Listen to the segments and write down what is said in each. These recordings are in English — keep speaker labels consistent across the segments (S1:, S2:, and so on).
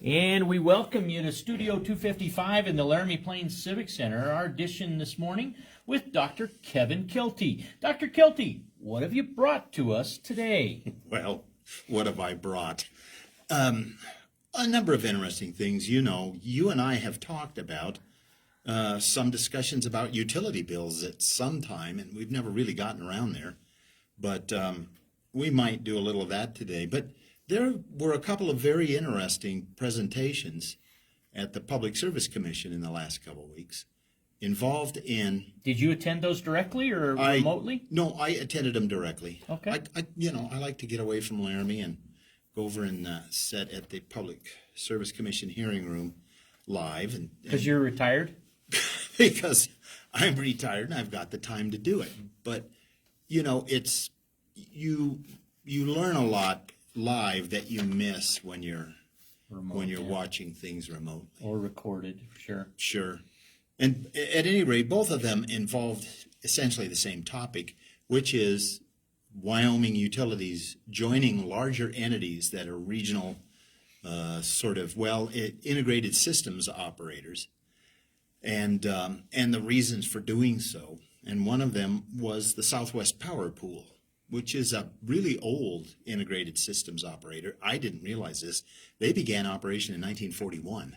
S1: And we welcome you to Studio 255 in the Laramie Plains Civic Center, our edition this morning with Dr. Kevin Kilty. Dr. Kilty, what have you brought to us today?
S2: Well, what have I brought? A number of interesting things. You know, you and I have talked about some discussions about utility bills at some time, and we've never really gotten around there. But we might do a little of that today. But there were a couple of very interesting presentations at the Public Service Commission in the last couple of weeks involved in...
S1: Did you attend those directly or remotely?
S2: No, I attended them directly.
S1: Okay.
S2: I like to get away from Laramie and go over and sit at the Public Service Commission hearing room live.
S1: Because you're retired?
S2: Because I'm retired and I've got the time to do it. But, you know, it's you learn a lot live that you miss when you're watching things remotely
S1: or recorded.
S2: Sure. And at any rate, both of them involved essentially the same topic, which is Wyoming utilities joining larger entities that are regional integrated systems operators, and the reasons for doing so. And one of them was the Southwest Power Pool, which is a really old integrated systems operator. I didn't realize this. They began operation in 1941,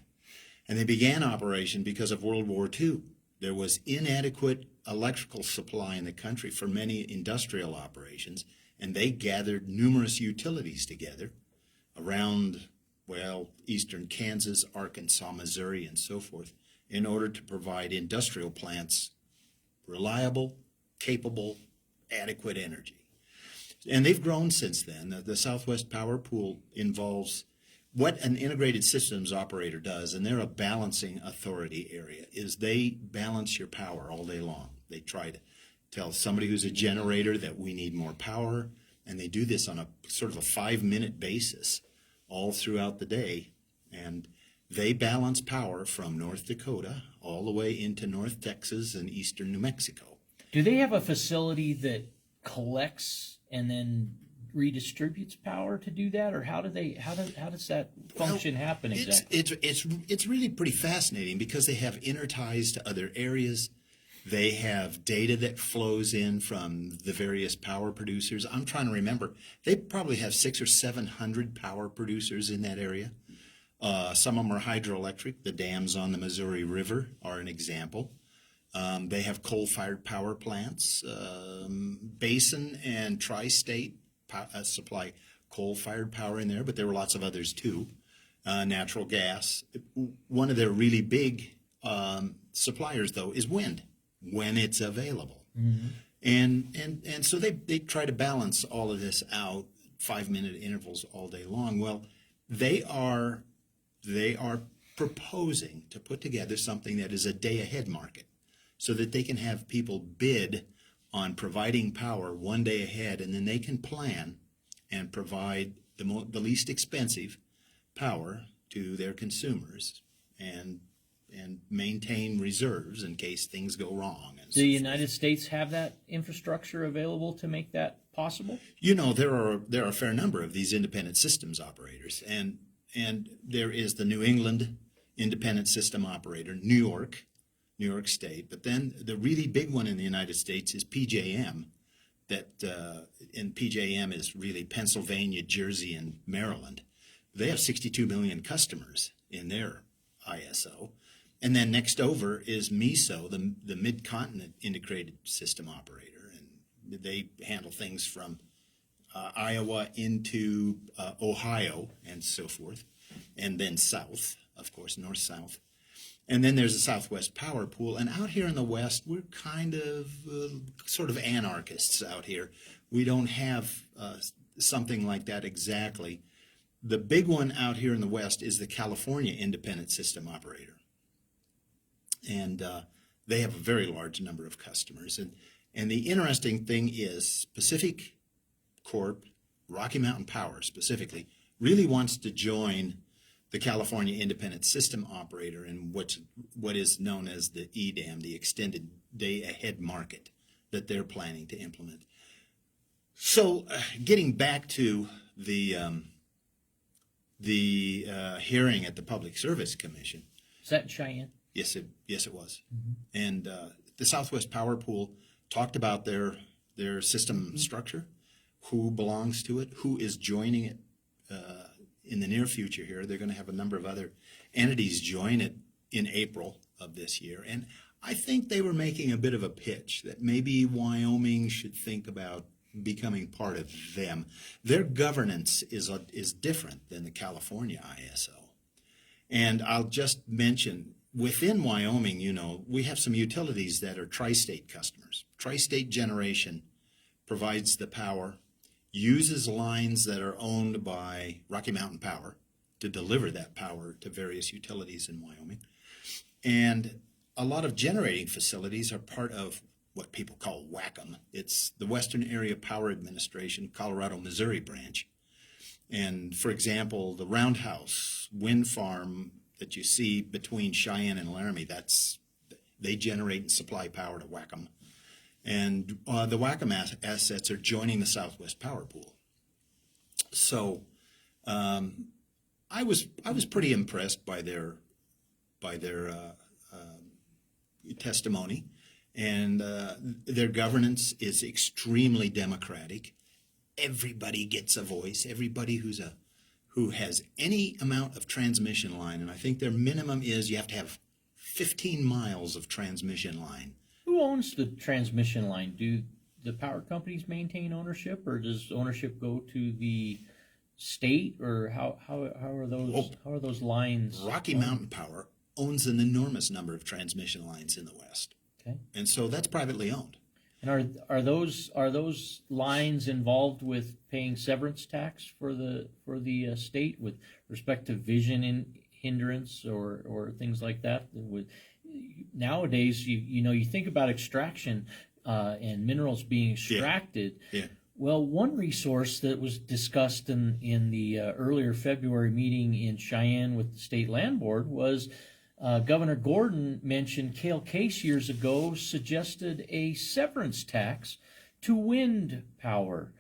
S2: and they began operation because of World War II. There was inadequate electrical supply in the country for many industrial operations, and they gathered numerous utilities together around, eastern Kansas, Arkansas, Missouri, and so forth, in order to provide industrial plants reliable, capable, adequate energy. And they've grown since then. The Southwest Power Pool involves what an integrated systems operator does, and they're a balancing authority area, is they balance your power all day long. They try to tell somebody who's a generator that we need more power, and they do this on a sort of a 5-minute basis all throughout the day. And they balance power from North Dakota all the way into North Texas and eastern New Mexico.
S1: Do they have a facility that collects and then redistributes power to do that, or how does that function happen exactly?
S2: It's really pretty fascinating because they have interties to other areas. They have data that flows in from the various power producers. I'm trying to remember. They probably have 600 or 700 power producers in that area. Some of them are hydroelectric. The dams on the Missouri River are an example. They have coal-fired power plants. Basin and Tri-State supply coal-fired power in there, but there were lots of others too. Natural gas. One of their really big suppliers, though, is wind, when it's available. Mm-hmm. And so they try to balance all of this out, 5-minute intervals all day long. Well, they are proposing to put together something that is a day-ahead market, so that they can have people bid on providing power one day ahead, and then they can plan and provide the least expensive power to their consumers and maintain reserves in case things go wrong.
S1: Do the United States have that infrastructure available to make that possible?
S2: You know, there are a fair number of these independent systems operators, and there is the New England Independent System Operator, New York State, but then the really big one in the United States is PJM, and PJM is really Pennsylvania, Jersey, and Maryland. They have 62 million customers in their ISO. And then next over is MISO, the Mid-Continent Integrated System Operator, and they handle things from Iowa into Ohio and so forth, and then south, of course, north-south. And then there's the Southwest Power Pool. And out here in the West, we're kind of sort of anarchists out here. We don't have something like that exactly. The big one out here in the West is the California Independent System Operator. And they have a very large number of customers. And the interesting thing is Pacific Corp, Rocky Mountain Power specifically, really wants to join the California Independent System Operator in what is known as the EDAM, the Extended Day Ahead Market, that they're planning to implement. So getting back to the the hearing at the Public Service Commission.
S1: Is that in Cheyenne?
S2: Yes, it was. And the Southwest Power Pool talked about their system structure, who belongs to it, who is joining it in the near future here. They're going to have a number of other entities join it in April of this year. And I think they were making a bit of a pitch that maybe Wyoming should think about becoming part of them. Their governance is different than the California ISO. And I'll just mention, within Wyoming, we have some utilities that are tri-state customers. Tri-state generation provides the power, uses lines that are owned by Rocky Mountain Power to deliver that power to various utilities in Wyoming. And a lot of generating facilities are part of what people call WACM. It's the Western Area Power Administration, Colorado-Missouri branch. And for example, the Roundhouse wind farm that you see between Cheyenne and Laramie, they generate and supply power to WACM. And the WACM assets are joining the Southwest Power Pool. So I was pretty impressed by their testimony, and their governance is extremely democratic. Everybody gets a voice. Everybody who has any amount of transmission line, and I think their minimum is you have to have 15 miles of transmission line.
S1: Who owns the transmission line? Do the power companies maintain ownership, or does ownership go to the state, or how are those lines?
S2: Rocky Mountain Power owns an enormous number of transmission lines in the West.
S1: Okay.
S2: And so that's privately owned.
S1: And are those lines involved with paying severance tax for the state with respect to vision hindrance or things like that? Nowadays, you think about extraction and minerals being extracted.
S2: Yeah.
S1: Well, one resource that was discussed in the earlier February meeting in Cheyenne with the State Land Board was Governor Gordon mentioned Cale Case years ago suggested a severance tax to wind power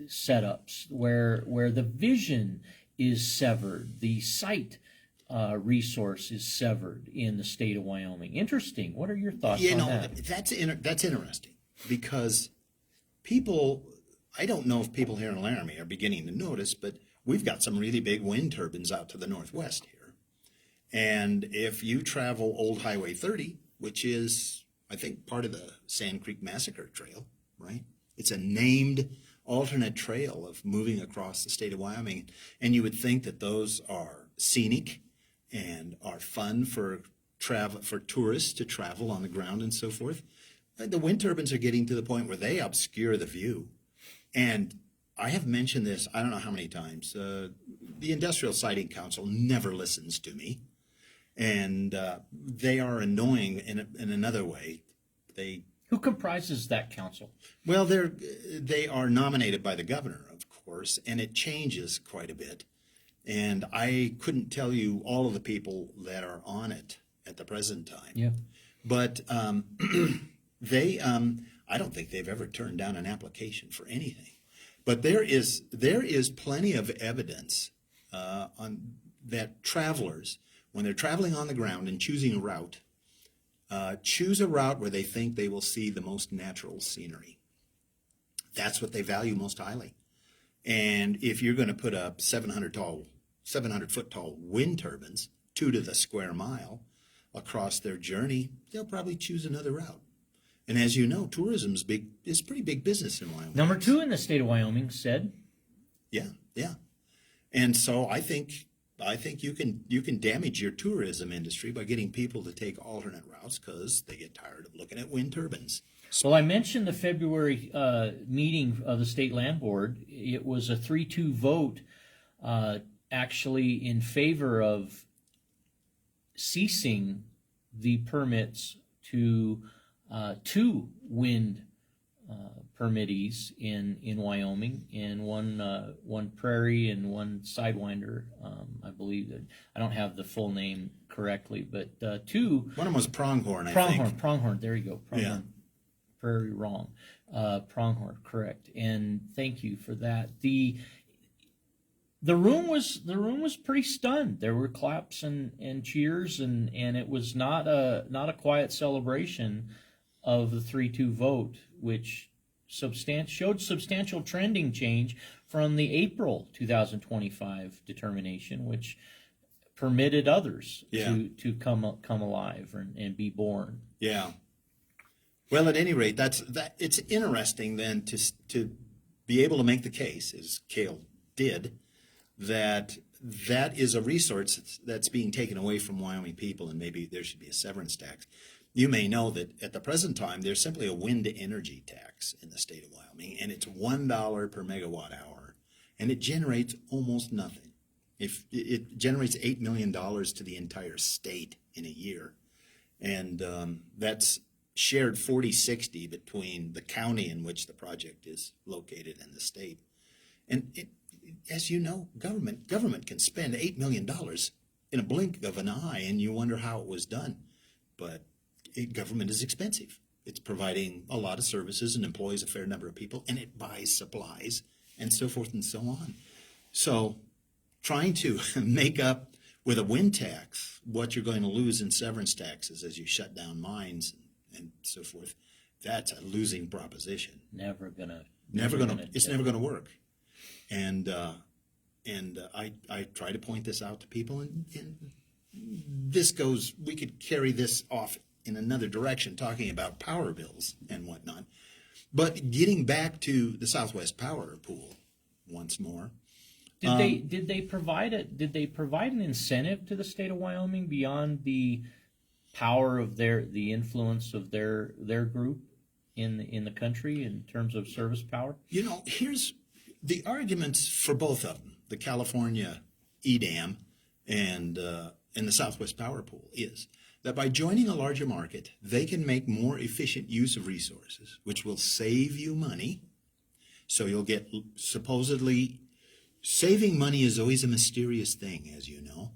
S1: setups where the vision is severed, the site resource is severed in the state of Wyoming. Interesting. What are your thoughts on that?
S2: That's interesting because I don't know if people here in Laramie are beginning to notice, but we've got some really big wind turbines out to the northwest here. And if you travel Old Highway 30, which is, I think, part of the Sand Creek Massacre Trail, right? It's a named alternate trail of moving across the state of Wyoming. And you would think that those are scenic and are fun for tourists to travel on the ground and so forth. The wind turbines are getting to the point where they obscure the view. And I have mentioned this, I don't know how many times. The Industrial Siting Council never listens to me. And they are annoying in another way.
S1: Who comprises that council?
S2: Well, they are nominated by the governor, of course, and it changes quite a bit. And I couldn't tell you all of the people that are on it at the present time.
S1: Yeah.
S2: But I don't think they've ever turned down an application for anything. But there is plenty of evidence on that travelers, when they're traveling on the ground and choosing a route, choose a route where they think they will see the most natural scenery. That's what they value most highly. And if you're going to put up 700-foot tall wind turbines, 2 to the square mile, across their journey, they'll probably choose another route. And as you know, tourism is pretty big business in Wyoming.
S1: Number 2 in the state of Wyoming said.
S2: Yeah. And so I think you can damage your tourism industry by getting people to take alternate routes because they get tired of looking at wind turbines.
S1: Well, I mentioned the February meeting of the State Land Board. It was a 3-2 vote actually in favor of ceasing the permits to 2 wind permittees in Wyoming, and one Prairie and one Sidewinder. I believe that I don't have the full name correctly, but 2.
S2: One of them was Pronghorn, I think.
S1: Pronghorn. There you go. Pronghorn.
S2: Yeah.
S1: Prairie wrong. Pronghorn, correct. And thank you for that. The room was pretty stunned. There were claps and cheers, and it was not a quiet celebration of the 3-2 vote, which showed substantial trending change from the April 2025 determination, which permitted others
S2: Yeah.
S1: to come alive and be born.
S2: Yeah. Well, at any rate, it's interesting then to be able to make the case, as Cale did, that is a resource that's being taken away from Wyoming people, and maybe there should be a severance tax. You may know that at the present time, there's simply a wind energy tax in the state of Wyoming, and it's $1 per megawatt hour, and it generates almost nothing. If it generates $8 million to the entire state in a year, and that's shared 40-60 between the county in which the project is located and the state. And as you know, government can spend $8 million in a blink of an eye, and you wonder how it was done. But government is expensive. It's providing a lot of services and employs a fair number of people, and it buys supplies and so forth and so on. So trying to make up with a wind tax what you're going to lose in severance taxes as you shut down mines and so forth, that's a losing proposition. It's never gonna work. And I try to point this out to people, and we could carry this off in another direction, talking about power bills and whatnot. But getting back to the Southwest Power Pool once more.
S1: Did they provide an incentive to the state of Wyoming beyond the power of the influence of their group in the country in terms of service power?
S2: You know, here's the arguments for both of them, the California EDAM and the Southwest Power Pool, is that by joining a larger market, they can make more efficient use of resources, which will save you money. So you'll get supposedly, saving money is always a mysterious thing, as you know.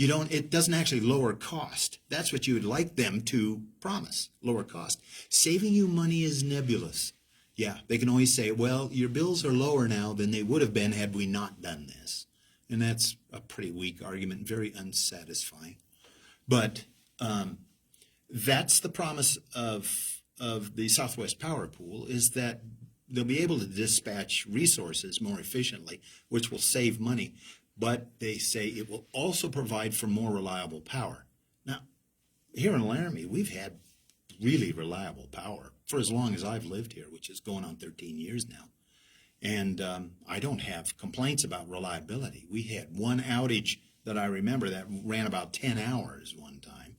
S2: It doesn't actually lower cost. That's what you would like them to promise, lower cost. Saving you money is nebulous. Yeah, they can always say, well, your bills are lower now than they would have been had we not done this. And that's a pretty weak argument, very unsatisfying. But that's the promise of the Southwest Power Pool, is that they'll be able to dispatch resources more efficiently, which will save money. But they say it will also provide for more reliable power. Now, here in Laramie, we've had really reliable power for as long as I've lived here, which is going on 13 years now. And I don't have complaints about reliability. We had one outage that I remember that ran about 10 hours one time.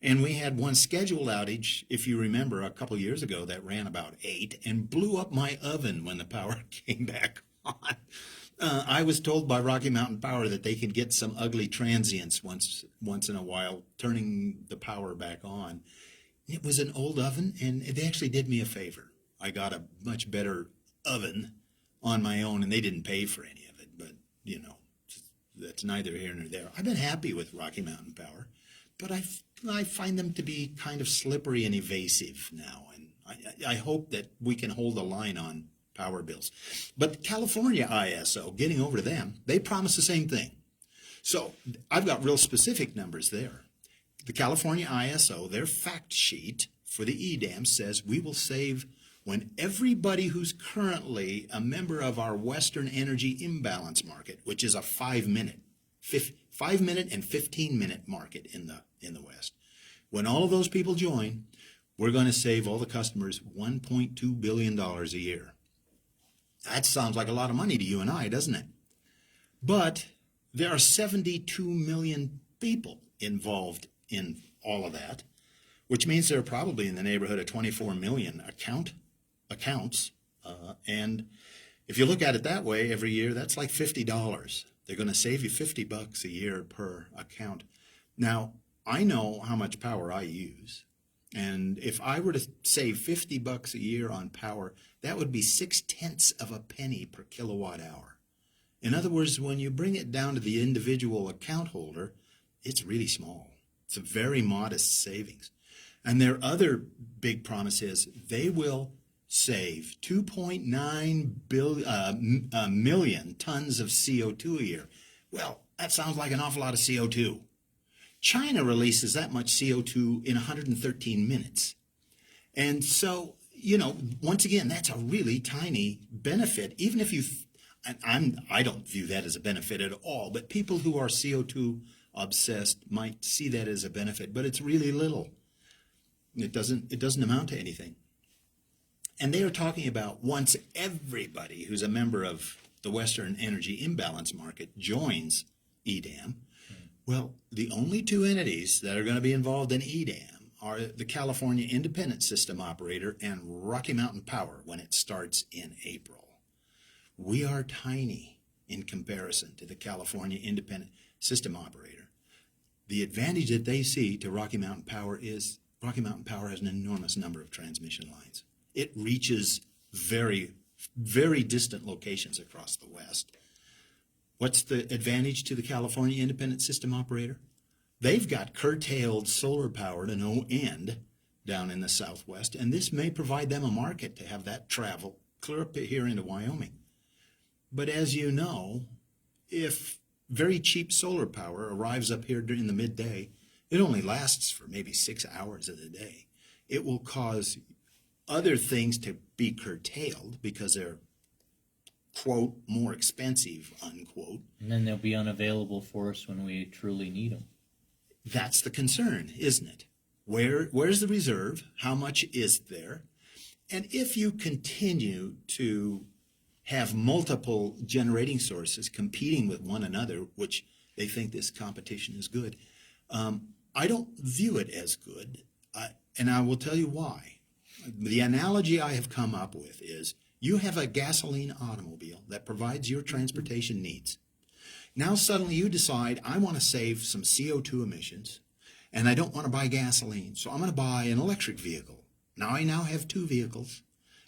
S2: And we had one scheduled outage, if you remember, a couple years ago that ran about 8 and blew up my oven when the power came back on. I was told by Rocky Mountain Power that they could get some ugly transients once in a while, turning the power back on. It was an old oven, and they actually did me a favor. I got a much better oven on my own, and they didn't pay for any of it. But, you know, that's neither here nor there. I've been happy with Rocky Mountain Power, but I find them to be kind of slippery and evasive now, and I hope that we can hold a line on power bills. But California ISO, getting over to them, they promise the same thing. So I've got real specific numbers there. The California ISO, their fact sheet for the EDAM says we will save, when everybody who's currently a member of our Western Energy Imbalance Market, which is a 5-minute and 15-minute market in the West, when all of those people join, we're going to save all the customers $1.2 billion a year. That sounds like a lot of money to you and I, doesn't it? But there are 72 million people involved in all of that, which means there are probably in the neighborhood of 24 million accounts. And if you look at it that way, every year, that's like $50. They're going to save you $50 a year per account. Now, I know how much power I use. And if I were to save $50 a year on power, that would be 0.6 of a penny per kilowatt hour. In other words, when you bring it down to the individual account holder, it's really small. It's a very modest savings. And their other big promise is they will save 2.9 million tons of CO2 a year. Well, that sounds like an awful lot of CO2. China releases that much CO2 in 113 minutes. And so, once again, that's a really tiny benefit, even if I don't view that as a benefit at all, but people who are CO2 obsessed might see that as a benefit, but it's really little. It doesn't amount to anything. And they are talking about once everybody who's a member of the Western Energy Imbalance Market joins EDAM, well, the only two entities that are going to be involved in EDAM are the California Independent System Operator and Rocky Mountain Power when it starts in April. We are tiny in comparison to the California Independent System Operator. The advantage that they see to Rocky Mountain Power is Rocky Mountain Power has an enormous number of transmission lines. It reaches very, very distant locations across the West. What's the advantage to the California Independent System Operator? They've got curtailed solar power to no end down in the Southwest, and this may provide them a market to have that travel clear up here into Wyoming. But as you know, if very cheap solar power arrives up here during the midday, it only lasts for maybe 6 hours of the day. It will cause other things to be curtailed because they're, quote, more expensive, unquote.
S1: And then they'll be unavailable for us when we truly need them.
S2: That's the concern, isn't it? Where's the reserve? How much is there? And if you continue to have multiple generating sources competing with one another, which they think this competition is good, I don't view it as good, and I will tell you why. The analogy I have come up with is you have a gasoline automobile that provides your transportation needs. Now suddenly you decide, I want to save some CO2 emissions, and I don't want to buy gasoline, so I'm going to buy an electric vehicle. Now I have two vehicles,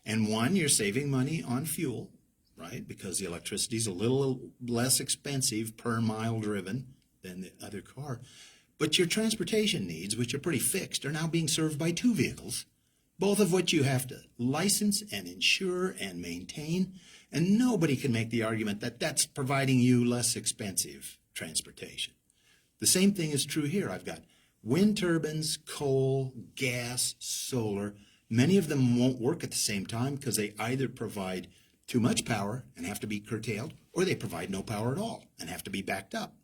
S2: and one, you're saving money on fuel, right, because the electricity is a little less expensive per mile driven than the other car. But your transportation needs, which are pretty fixed, are now being served by two vehicles, both of which you have to license and insure and maintain, and nobody can make the argument that that's providing you less expensive transportation. The same thing is true here. I've got wind turbines, coal, gas, solar. Many of them won't work at the same time because they either provide too much power and have to be curtailed, or they provide no power at all and have to be backed up.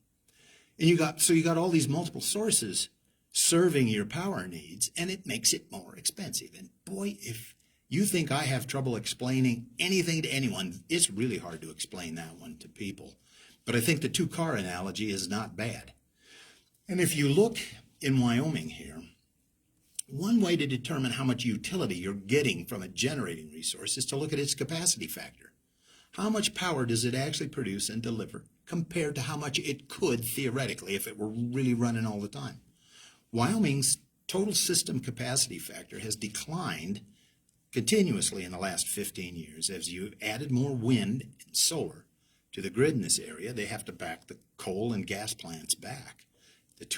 S2: And you got all these multiple sources serving your power needs, and it makes it more expensive. And boy, if you think I have trouble explaining anything to anyone, it's really hard to explain that one to people. But I think the two-car analogy is not bad. And if you look in Wyoming here, one way to determine how much utility you're getting from a generating resource is to look at its capacity factor. How much power does it actually produce and deliver compared to how much it could theoretically if it were really running all the time? Wyoming's total system capacity factor has declined continuously in the last 15 years. As you've added more wind and solar to the grid in this area, they have to back the coal and gas plants back.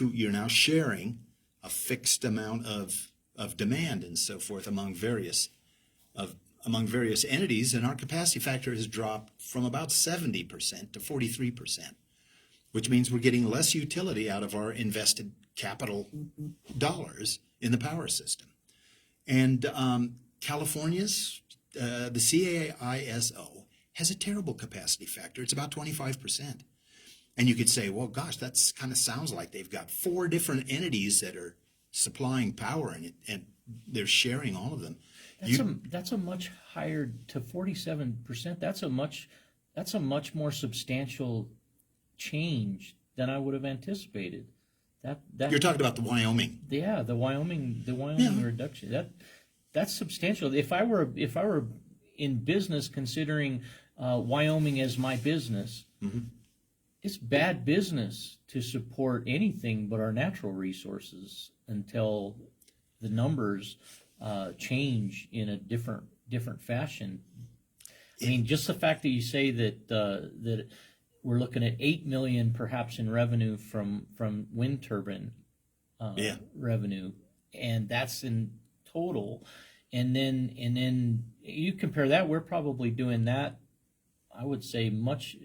S2: You're now sharing a fixed amount of demand and so forth among various entities, and our capacity factor has dropped from about 70% to 43%, which means we're getting less utility out of our invested capital dollars in the power system. And California's, the CAISO has a terrible capacity factor. It's about 25%. And you could say, well, gosh, that's kind of sounds like they've got 4 different entities that are supplying power, and they're sharing all of them.
S1: That's a much higher, to 47%. That's a much more substantial change than I would have anticipated. That
S2: You're talking about the Wyoming.
S1: Yeah, the Wyoming reduction. That's substantial. If I were in business considering Wyoming as my business, it's bad business to support anything but our natural resources until the numbers change in a different fashion. I mean, just the fact that you say that we're looking at $8 million perhaps in revenue from wind turbine revenue, and that's in total. And then you compare that, we're probably doing that, I would say, much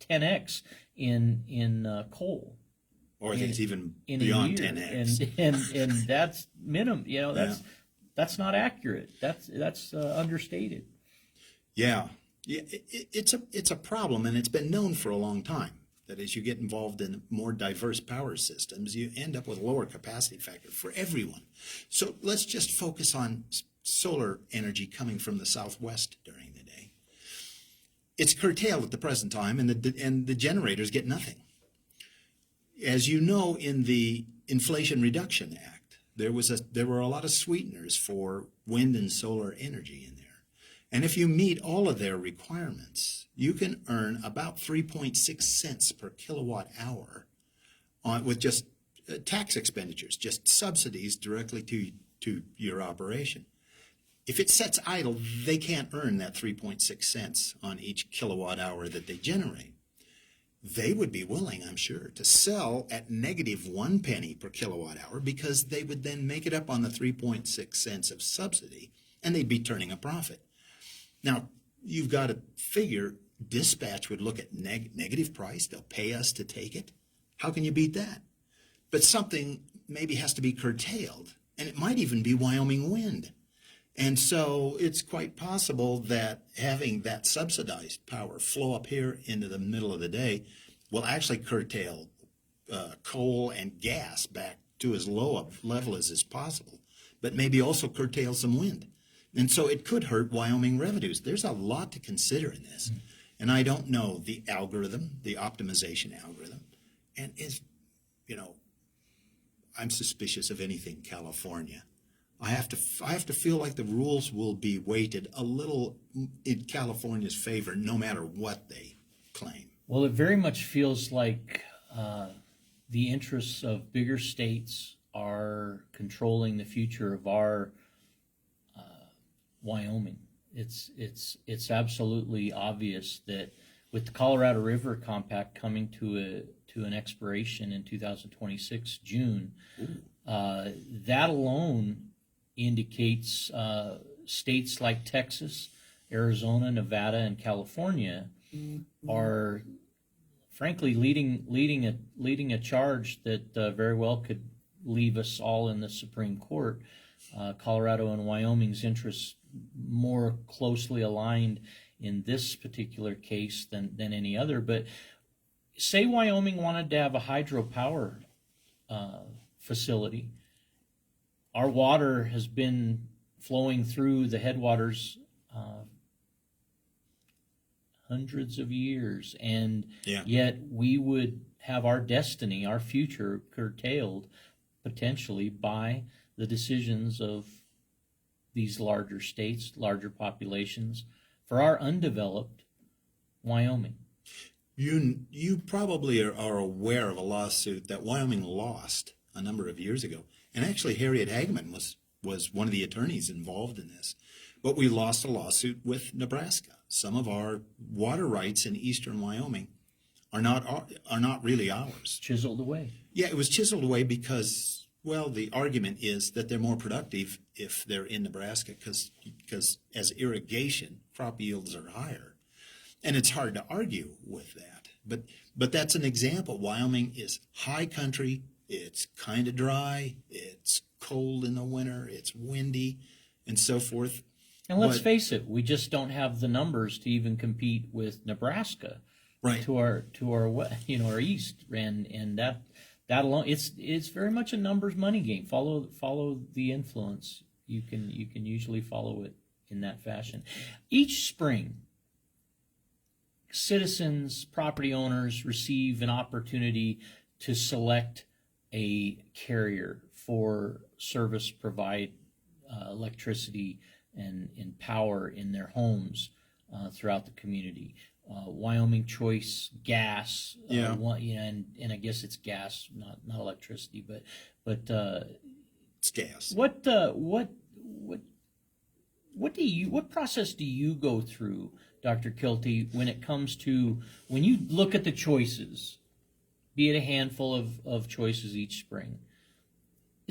S1: 10x in coal.
S2: Or I think it's even
S1: In
S2: beyond
S1: a year.
S2: 10x.
S1: And that's minimum.
S2: Yeah.
S1: That's not accurate. That's understated.
S2: Yeah, it's a problem, and it's been known for a long time that as you get involved in more diverse power systems, you end up with a lower capacity factor for everyone. So let's just focus on solar energy coming from the southwest during the day. It's curtailed at the present time, and the generators get nothing. As you know, in the Inflation Reduction Act, there were a lot of sweeteners for wind and solar energy in there. And if you meet all of their requirements, you can earn about 3.6 cents per kilowatt hour with just tax expenditures, just subsidies directly to your operation. If it sets idle, they can't earn that 3.6 cents on each kilowatt hour that they generate. They would be willing, I'm sure, to sell at negative 1 penny per kilowatt hour, because they would then make it up on the 3.6 cents of subsidy, and they'd be turning a profit. Now, you've got to figure dispatch would look at negative price. They'll pay us to take it. How can you beat that? But something maybe has to be curtailed, and it might even be Wyoming wind. And so it's quite possible that having that subsidized power flow up here into the middle of the day will actually curtail coal and gas back to as low a level as is possible, but maybe also curtail some wind. And so it could hurt Wyoming revenues. There's a lot to consider in this. And I don't know the algorithm, the optimization algorithm. And I'm suspicious of anything California. I have to feel like the rules will be weighted a little in California's favor, no matter what they claim.
S1: Well, it very much feels like the interests of bigger states are controlling the future of our Wyoming. It's absolutely obvious that with the Colorado River Compact coming to an expiration in 2026 June, that alone indicates states like Texas, Arizona, Nevada, and California are frankly leading a charge that very well could leave us all in the Supreme Court. Colorado and Wyoming's interests more closely aligned in this particular case than any other. But say Wyoming wanted to have a hydropower facility. Our water has been flowing through the headwaters hundreds of years, and yet we would have our destiny, our future, curtailed potentially by the decisions of these larger states, larger populations, for our undeveloped Wyoming.
S2: You probably are aware of a lawsuit that Wyoming lost a number of years ago. And actually, Harriet Hageman was one of the attorneys involved in this. But we lost a lawsuit with Nebraska. Some of our water rights in eastern Wyoming are not really ours.
S1: Chiseled away.
S2: Yeah, it was chiseled away because, well, the argument is that they're more productive if they're in Nebraska because as irrigation, crop yields are higher. And it's hard to argue with that. But that's an example. Wyoming is high country. It's kind of dry. It's cold in the winter. It's windy, and so forth.
S1: And let's face it, we just don't have the numbers to even compete with Nebraska,
S2: right?
S1: To our our east, and that alone, it's very much a numbers money game. Follow the influence. You can usually follow it in that fashion. Each spring, citizens, property owners receive an opportunity to select a carrier for service, provide electricity and power in their homes throughout the community. Wyoming Choice Gas, and I guess it's gas, not electricity, but
S2: it's gas.
S1: What process do you go through, Dr. Kilty, when it comes to when you look at the choices? Be it a handful of choices each spring.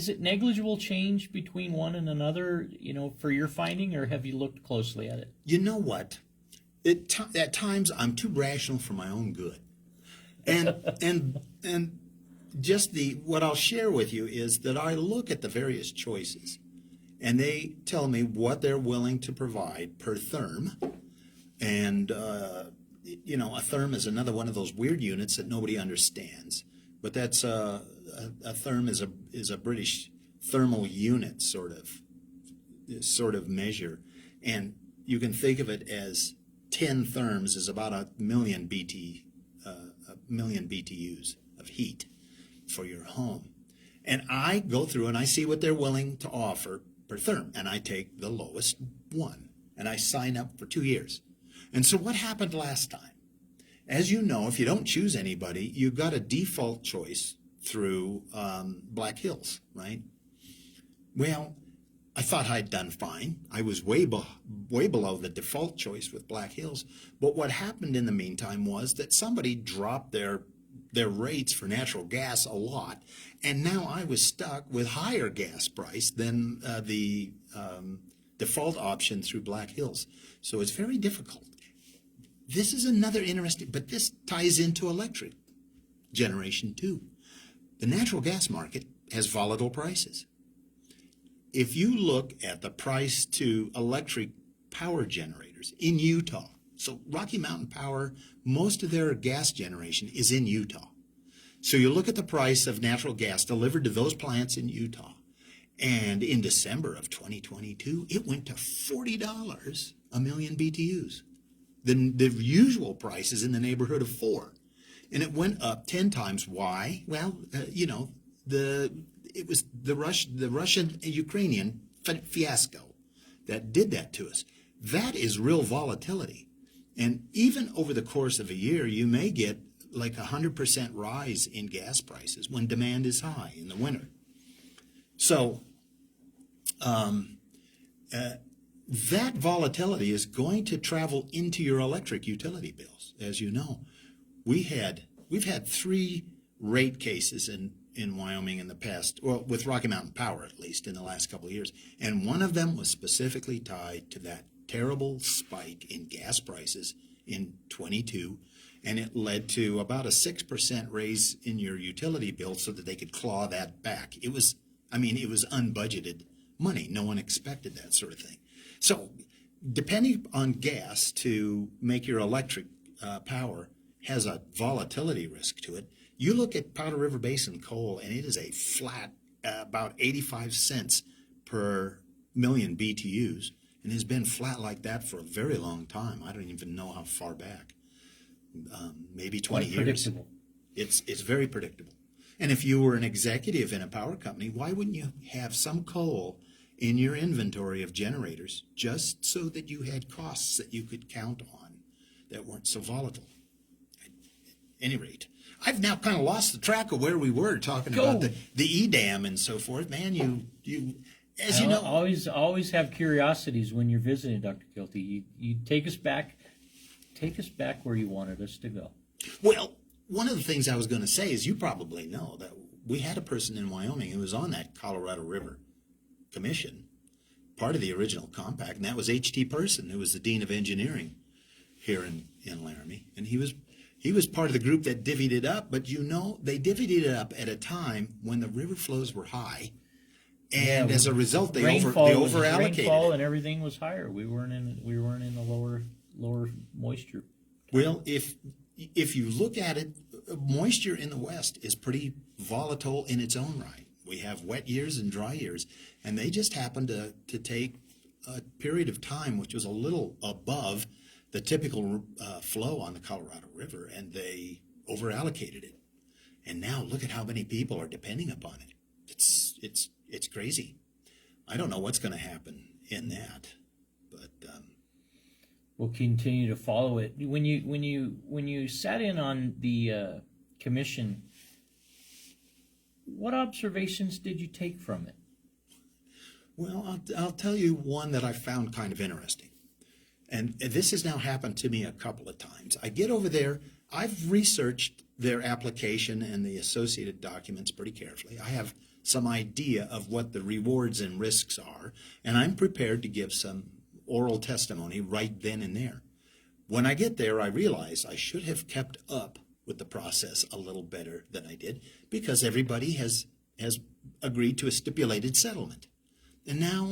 S1: Is it negligible change between one and another, for your finding, or have you looked closely at it?
S2: You know what? At times I'm too rational for my own good. And just what I'll share with you is that I look at the various choices, and they tell me what they're willing to provide per therm. And a therm is another one of those weird units that nobody understands. But that's a therm is a British thermal unit sort of measure, and you can think of it as 10 therms is about a million BTUs of heat for your home. And I go through and I see what they're willing to offer per therm, and I take the lowest one, and I sign up for 2 years. And so what happened last time? As you know, if you don't choose anybody, you got a default choice through Black Hills, right? Well, I thought I'd done fine. I was way below the default choice with Black Hills. But what happened in the meantime was that somebody dropped their rates for natural gas a lot, and now I was stuck with higher gas price than the default option through Black Hills. So it's very difficult. This is another interesting, but this ties into electric generation too. The natural gas market has volatile prices. If you look at the price to electric power generators in Utah, so Rocky Mountain Power, most of their gas generation is in Utah. So you look at the price of natural gas delivered to those plants in Utah, and in December of 2022, it went to $40 a million BTUs. The usual price is in the neighborhood of $4, and it went up 10 times. Why? Well, it was the Russian-Ukrainian fiasco that did that to us. That is real volatility, and even over the course of a year, you may get like 100% rise in gas prices when demand is high in the winter. So that volatility is going to travel into your electric utility bills. As you know, we've had 3 rate cases in Wyoming in the past, well, with Rocky Mountain Power at least in the last couple of years, and one of them was specifically tied to that terrible spike in gas prices in 22, and it led to about a 6% raise in your utility bill so that they could claw that back. It was unbudgeted money. No one expected that sort of thing. So depending on gas to make your electric power has a volatility risk to it. You look at Powder River Basin coal, and it is a flat about 85 cents per million BTUs, and has been flat like that for a very long time. I don't even know how far back, maybe 20 years.
S1: Predictable.
S2: It's very predictable. And if you were an executive in a power company, why wouldn't you have some coal in your inventory of generators just so that you had costs that you could count on that weren't so volatile? At any rate, I've now kind of lost the track of where we were talking about the EDAM and so forth. Man, you as you know, always have curiosities when you're visiting, Dr. Kilty. You take us back where you wanted us to go. Well, one of the things I was going to say is you probably know that we had a person in Wyoming who was on that Colorado River Commission, part of the original compact, and that was H.T. Person, who was the Dean of Engineering here in Laramie. And he was part of the group that divvied it up, but they divvied it up at a time when the river flows were high, and as a result, they over-allocated. Rainfall and everything was higher. We weren't in the lower moisture. Well, if you look at it, moisture in the West is pretty volatile in its own right. We have wet years and dry years, and they just happened to take a period of time which was a little above the typical flow on the Colorado River, and they over-allocated it. And now look at how many people are depending upon it. It's crazy. I don't know what's going to happen in that, but we'll continue to follow it. When you sat in on the commission, what observations did you take from it? Well, I'll tell you one that I found kind of interesting. And this has now happened to me a couple of times. I get over there, I've researched their application and the associated documents pretty carefully. I have some idea of what the rewards and risks are, and I'm prepared to give some oral testimony right then and there. When I get there, I realize I should have kept up with the process a little better than I did, because everybody has agreed to a stipulated settlement. And now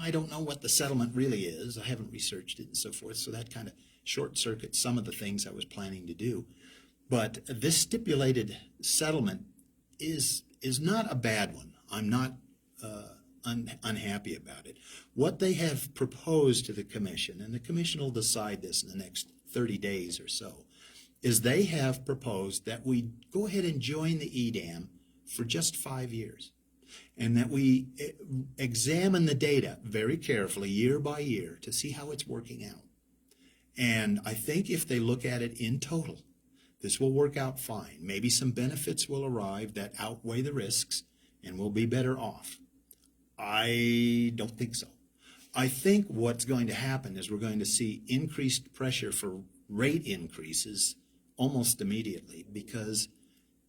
S2: I don't know what the settlement really is. I haven't researched it and so forth, so that kind of short-circuits some of the things I was planning to do. But this stipulated settlement is not a bad one. I'm not unhappy about it. What they have proposed to the commission, and the commission will decide this in the next 30 days or so, is they have proposed that we go ahead and join the EDAM for just 5 years, and that we examine the data very carefully year by year to see how it's working out. And I think if they look at it in total, this will work out fine. Maybe some benefits will arrive that outweigh the risks, and we'll be better off. I don't think so. I think what's going to happen is we're going to see increased pressure for rate increases almost immediately, because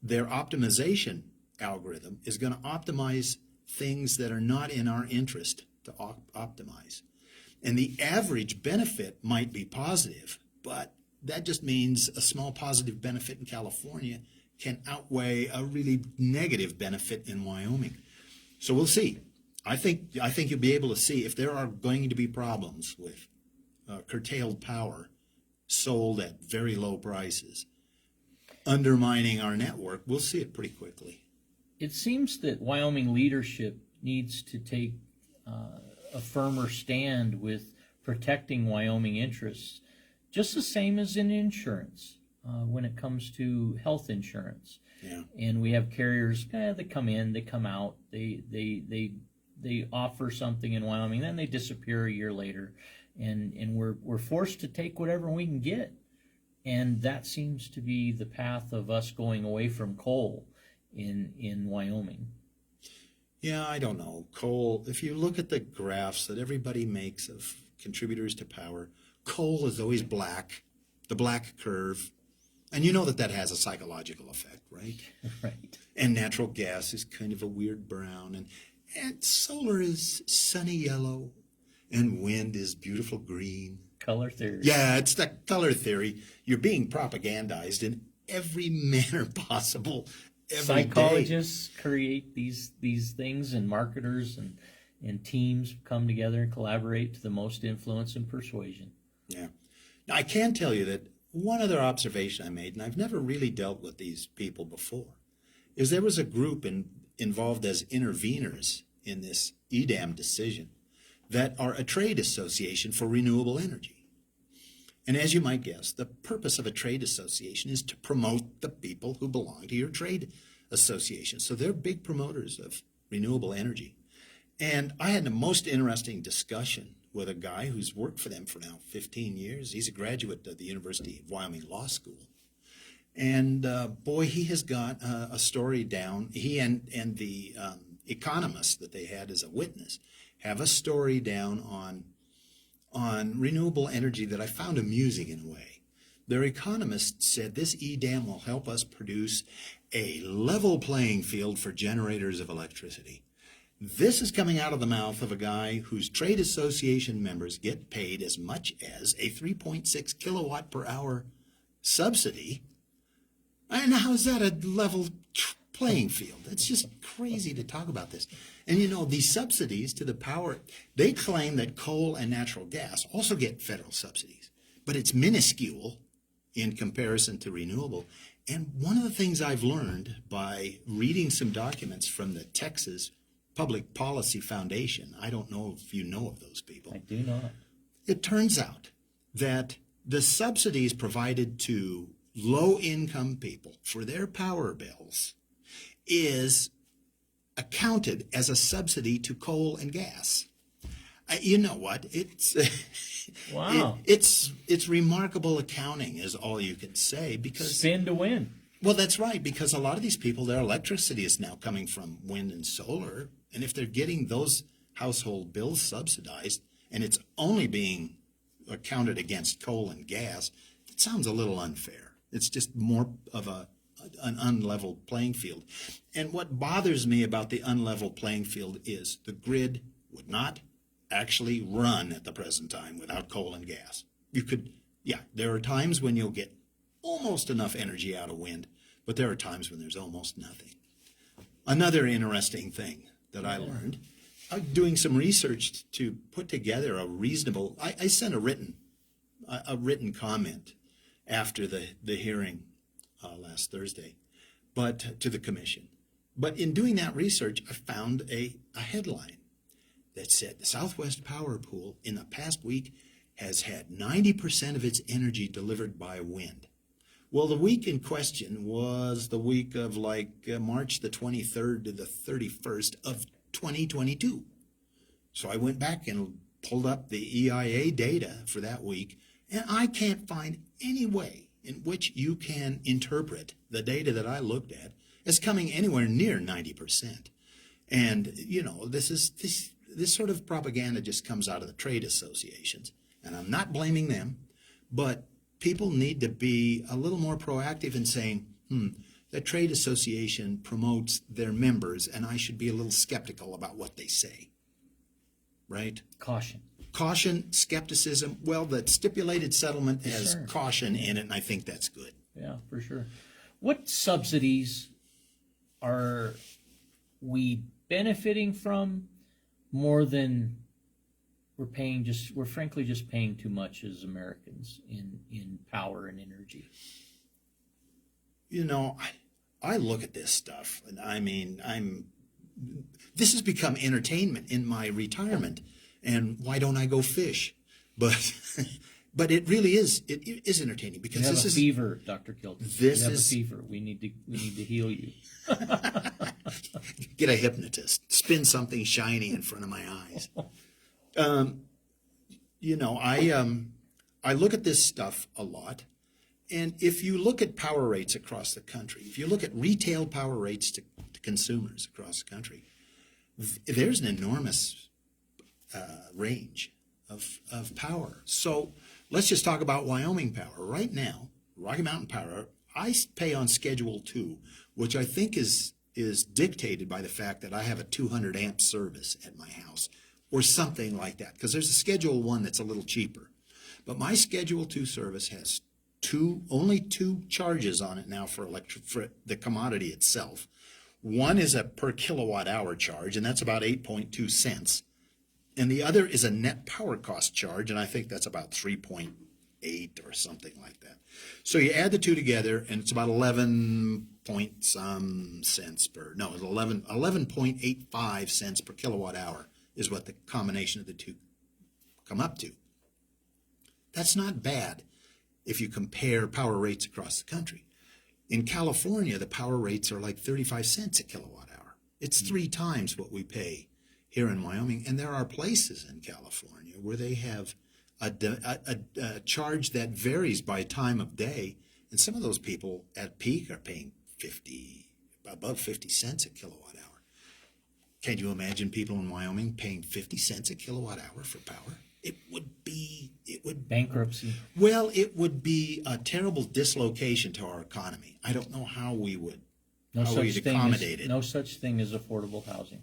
S2: their optimization algorithm is going to optimize things that are not in our interest to optimize. And the average benefit might be positive, but that just means a small positive benefit in California can outweigh a really negative benefit in Wyoming. So we'll see. I think you'll be able to see if there are going to be problems with curtailed power sold at very low prices, undermining our network. We'll see it pretty quickly.
S1: It seems that Wyoming leadership needs to take a firmer stand with protecting Wyoming interests, just the same as in insurance when it comes to health insurance.
S2: Yeah.
S1: And we have carriers that come in, they come out, they offer something in Wyoming, then they disappear a year later, and we're forced to take whatever we can get. And that seems to be the path of us going away from coal in Wyoming.
S2: Yeah, I don't know. Coal, if you look at the graphs that everybody makes of contributors to power, coal is always black, the black curve. And you know that has a psychological effect, right?
S1: Right.
S2: And natural gas is kind of a weird brown. And solar is sunny yellow. And wind is beautiful green.
S1: Color theory.
S2: Yeah, it's the color theory. You're being propagandized in every manner possible every
S1: Psychologists
S2: day.
S1: create these things, and marketers and teams come together and collaborate to the most influence and persuasion.
S2: Yeah. Now, I can tell you that one other observation I made, and I've never really dealt with these people before, is there was a group involved as interveners in this EDAM decision that are a trade association for renewable energy. And as you might guess, the purpose of a trade association is to promote the people who belong to your trade association. So they're big promoters of renewable energy. And I had the most interesting discussion with a guy who's worked for them for now 15 years. He's a graduate of the University of Wyoming Law School. And boy, he has got a story down. He and the economist that they had as a witness have a story down on renewable energy that I found amusing in a way. Their economist said this EDAM will help us produce a level playing field for generators of electricity. This is coming out of the mouth of a guy whose trade association members get paid as much as a 3.6 kilowatt per hour subsidy. And how is that a level playing field? It's just crazy to talk about this. And you know, these subsidies to the power, they claim that coal and natural gas also get federal subsidies, but it's minuscule in comparison to renewable. And one of the things I've learned by reading some documents from the Texas Public Policy Foundation, I don't know if you know of those people.
S1: I do not.
S2: It turns out that the subsidies provided to low-income people for their power bills is accounted as a subsidy to coal and gas. You know what? It's
S1: wow.
S2: It's remarkable accounting is all you can say, because
S1: spin to win.
S2: Well, that's right, because a lot of these people, their electricity is now coming from wind and solar, and if they're getting those household bills subsidized and it's only being accounted against coal and gas, it sounds a little unfair. It's just more of a an unlevel playing field. And what bothers me about the unlevel playing field is the grid would not actually run at the present time without coal and gas. You could, yeah, there are times when you'll get almost enough energy out of wind, but there are times when there's almost nothing. Another interesting thing that I learned, doing some research to put together a reasonable, I sent a written comment after the hearing last Thursday, but to the commission. But in doing that research, I found a headline that said the Southwest Power Pool in the past week has had 90% of its energy delivered by wind. Well, the week in question was the week of March the 23rd to the 31st of 2022. So I went back and pulled up the EIA data for that week, and I can't find any way in which you can interpret the data that I looked at as coming anywhere near 90%. And, you know, this sort of propaganda just comes out of the trade associations. And I'm not blaming them, but people need to be a little more proactive in saying, the trade association promotes their members, and I should be a little skeptical about what they say. Right? Caution, skepticism. Well, the stipulated settlement has caution in it, and I think that's good.
S1: Yeah, for sure. What subsidies are we benefiting from more than we're frankly just paying too much as Americans in power and energy?
S2: You know, I look at this stuff, and I mean, this has become entertainment in my retirement. And why don't I go fish? But it really is. It is entertaining because
S1: this
S2: is
S1: a fever, Dr. Kilty.
S2: This
S1: you have
S2: is
S1: a fever. We need to heal you.
S2: Get a hypnotist. Spin something shiny in front of my eyes. You know, I look at this stuff a lot, and if you look at power rates across the country, if you look at retail power rates to consumers across the country, there's an enormous range of power. So let's just talk about Wyoming Power. Right now, Rocky Mountain Power, I pay on Schedule 2, which I think is dictated by the fact that I have a 200 amp service at my house or something like that, because there's a Schedule 1 that's a little cheaper. But my Schedule 2 service has only two charges on it now for the commodity itself. One is a per kilowatt hour charge, and that's about 8.2 cents. And the other is a net power cost charge, and I think that's about 3.8 or something like that. So you add the two together, and it's about 11 point some cents per, no, it's 11.85 cents per kilowatt hour is what the combination of the two come up to. That's not bad if you compare power rates across the country. In California, the power rates are like 35 cents a kilowatt hour. It's 3 times what we pay here in Wyoming, and there are places in California where they have a charge that varies by time of day, and some of those people at peak are paying above 50 cents a kilowatt hour. Can you imagine people in Wyoming paying 50 cents a kilowatt hour for power? It would
S1: bankruptcy.
S2: Well, it would be a terrible dislocation to our economy. I don't know how we'd accommodate it.
S1: No such thing as affordable housing.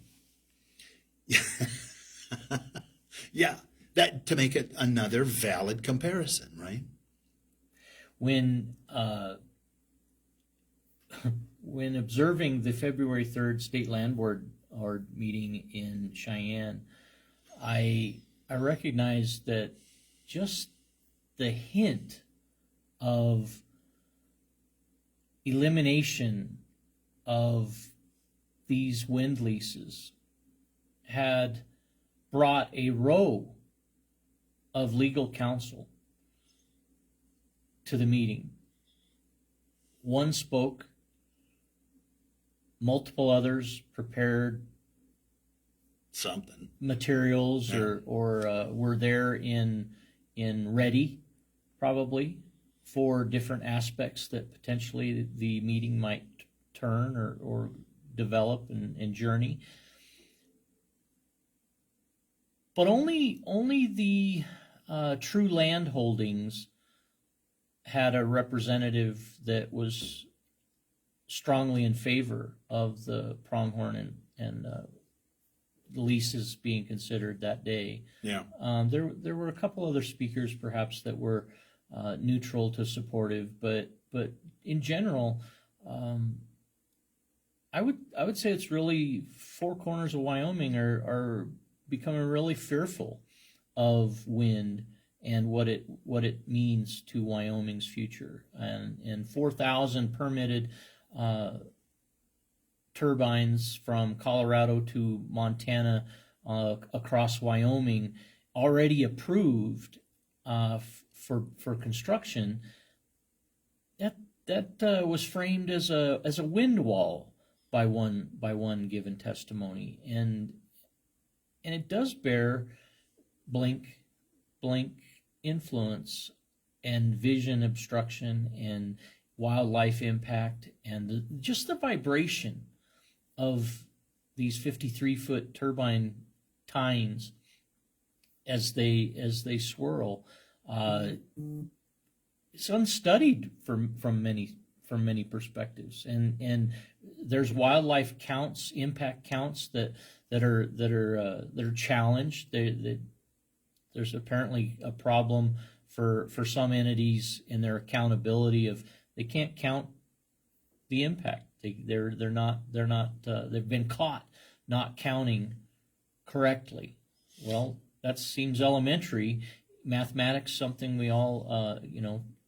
S2: Yeah, that to make it another valid comparison, right?
S1: When observing the February 3rd State Land Board meeting in Cheyenne, I recognized that just the hint of elimination of these wind leases had brought a row of legal counsel to the meeting. One spoke, multiple others prepared
S2: something
S1: materials, or were there in ready probably for different aspects that potentially the meeting might turn or develop and journey. But only the true land holdings had a representative that was strongly in favor of the pronghorn and leases being considered that day.
S2: Yeah.
S1: There were a couple other speakers perhaps that were neutral to supportive, but in general, I would say it's really four corners of Wyoming are becoming really fearful of wind and what it means to Wyoming's future, and 4,000 permitted turbines from Colorado to Montana across Wyoming already approved for construction. That was framed as a wind wall by one given testimony, and it does bear blink influence and vision obstruction and wildlife impact and just the vibration of these 53-foot turbine tines as they swirl. It's unstudied from many perspectives, and there's wildlife counts, impact counts that are challenged. There's apparently a problem for some entities in their accountability of they can't count the impact. They've been caught not counting correctly. Well, that seems elementary. Mathematics, something we all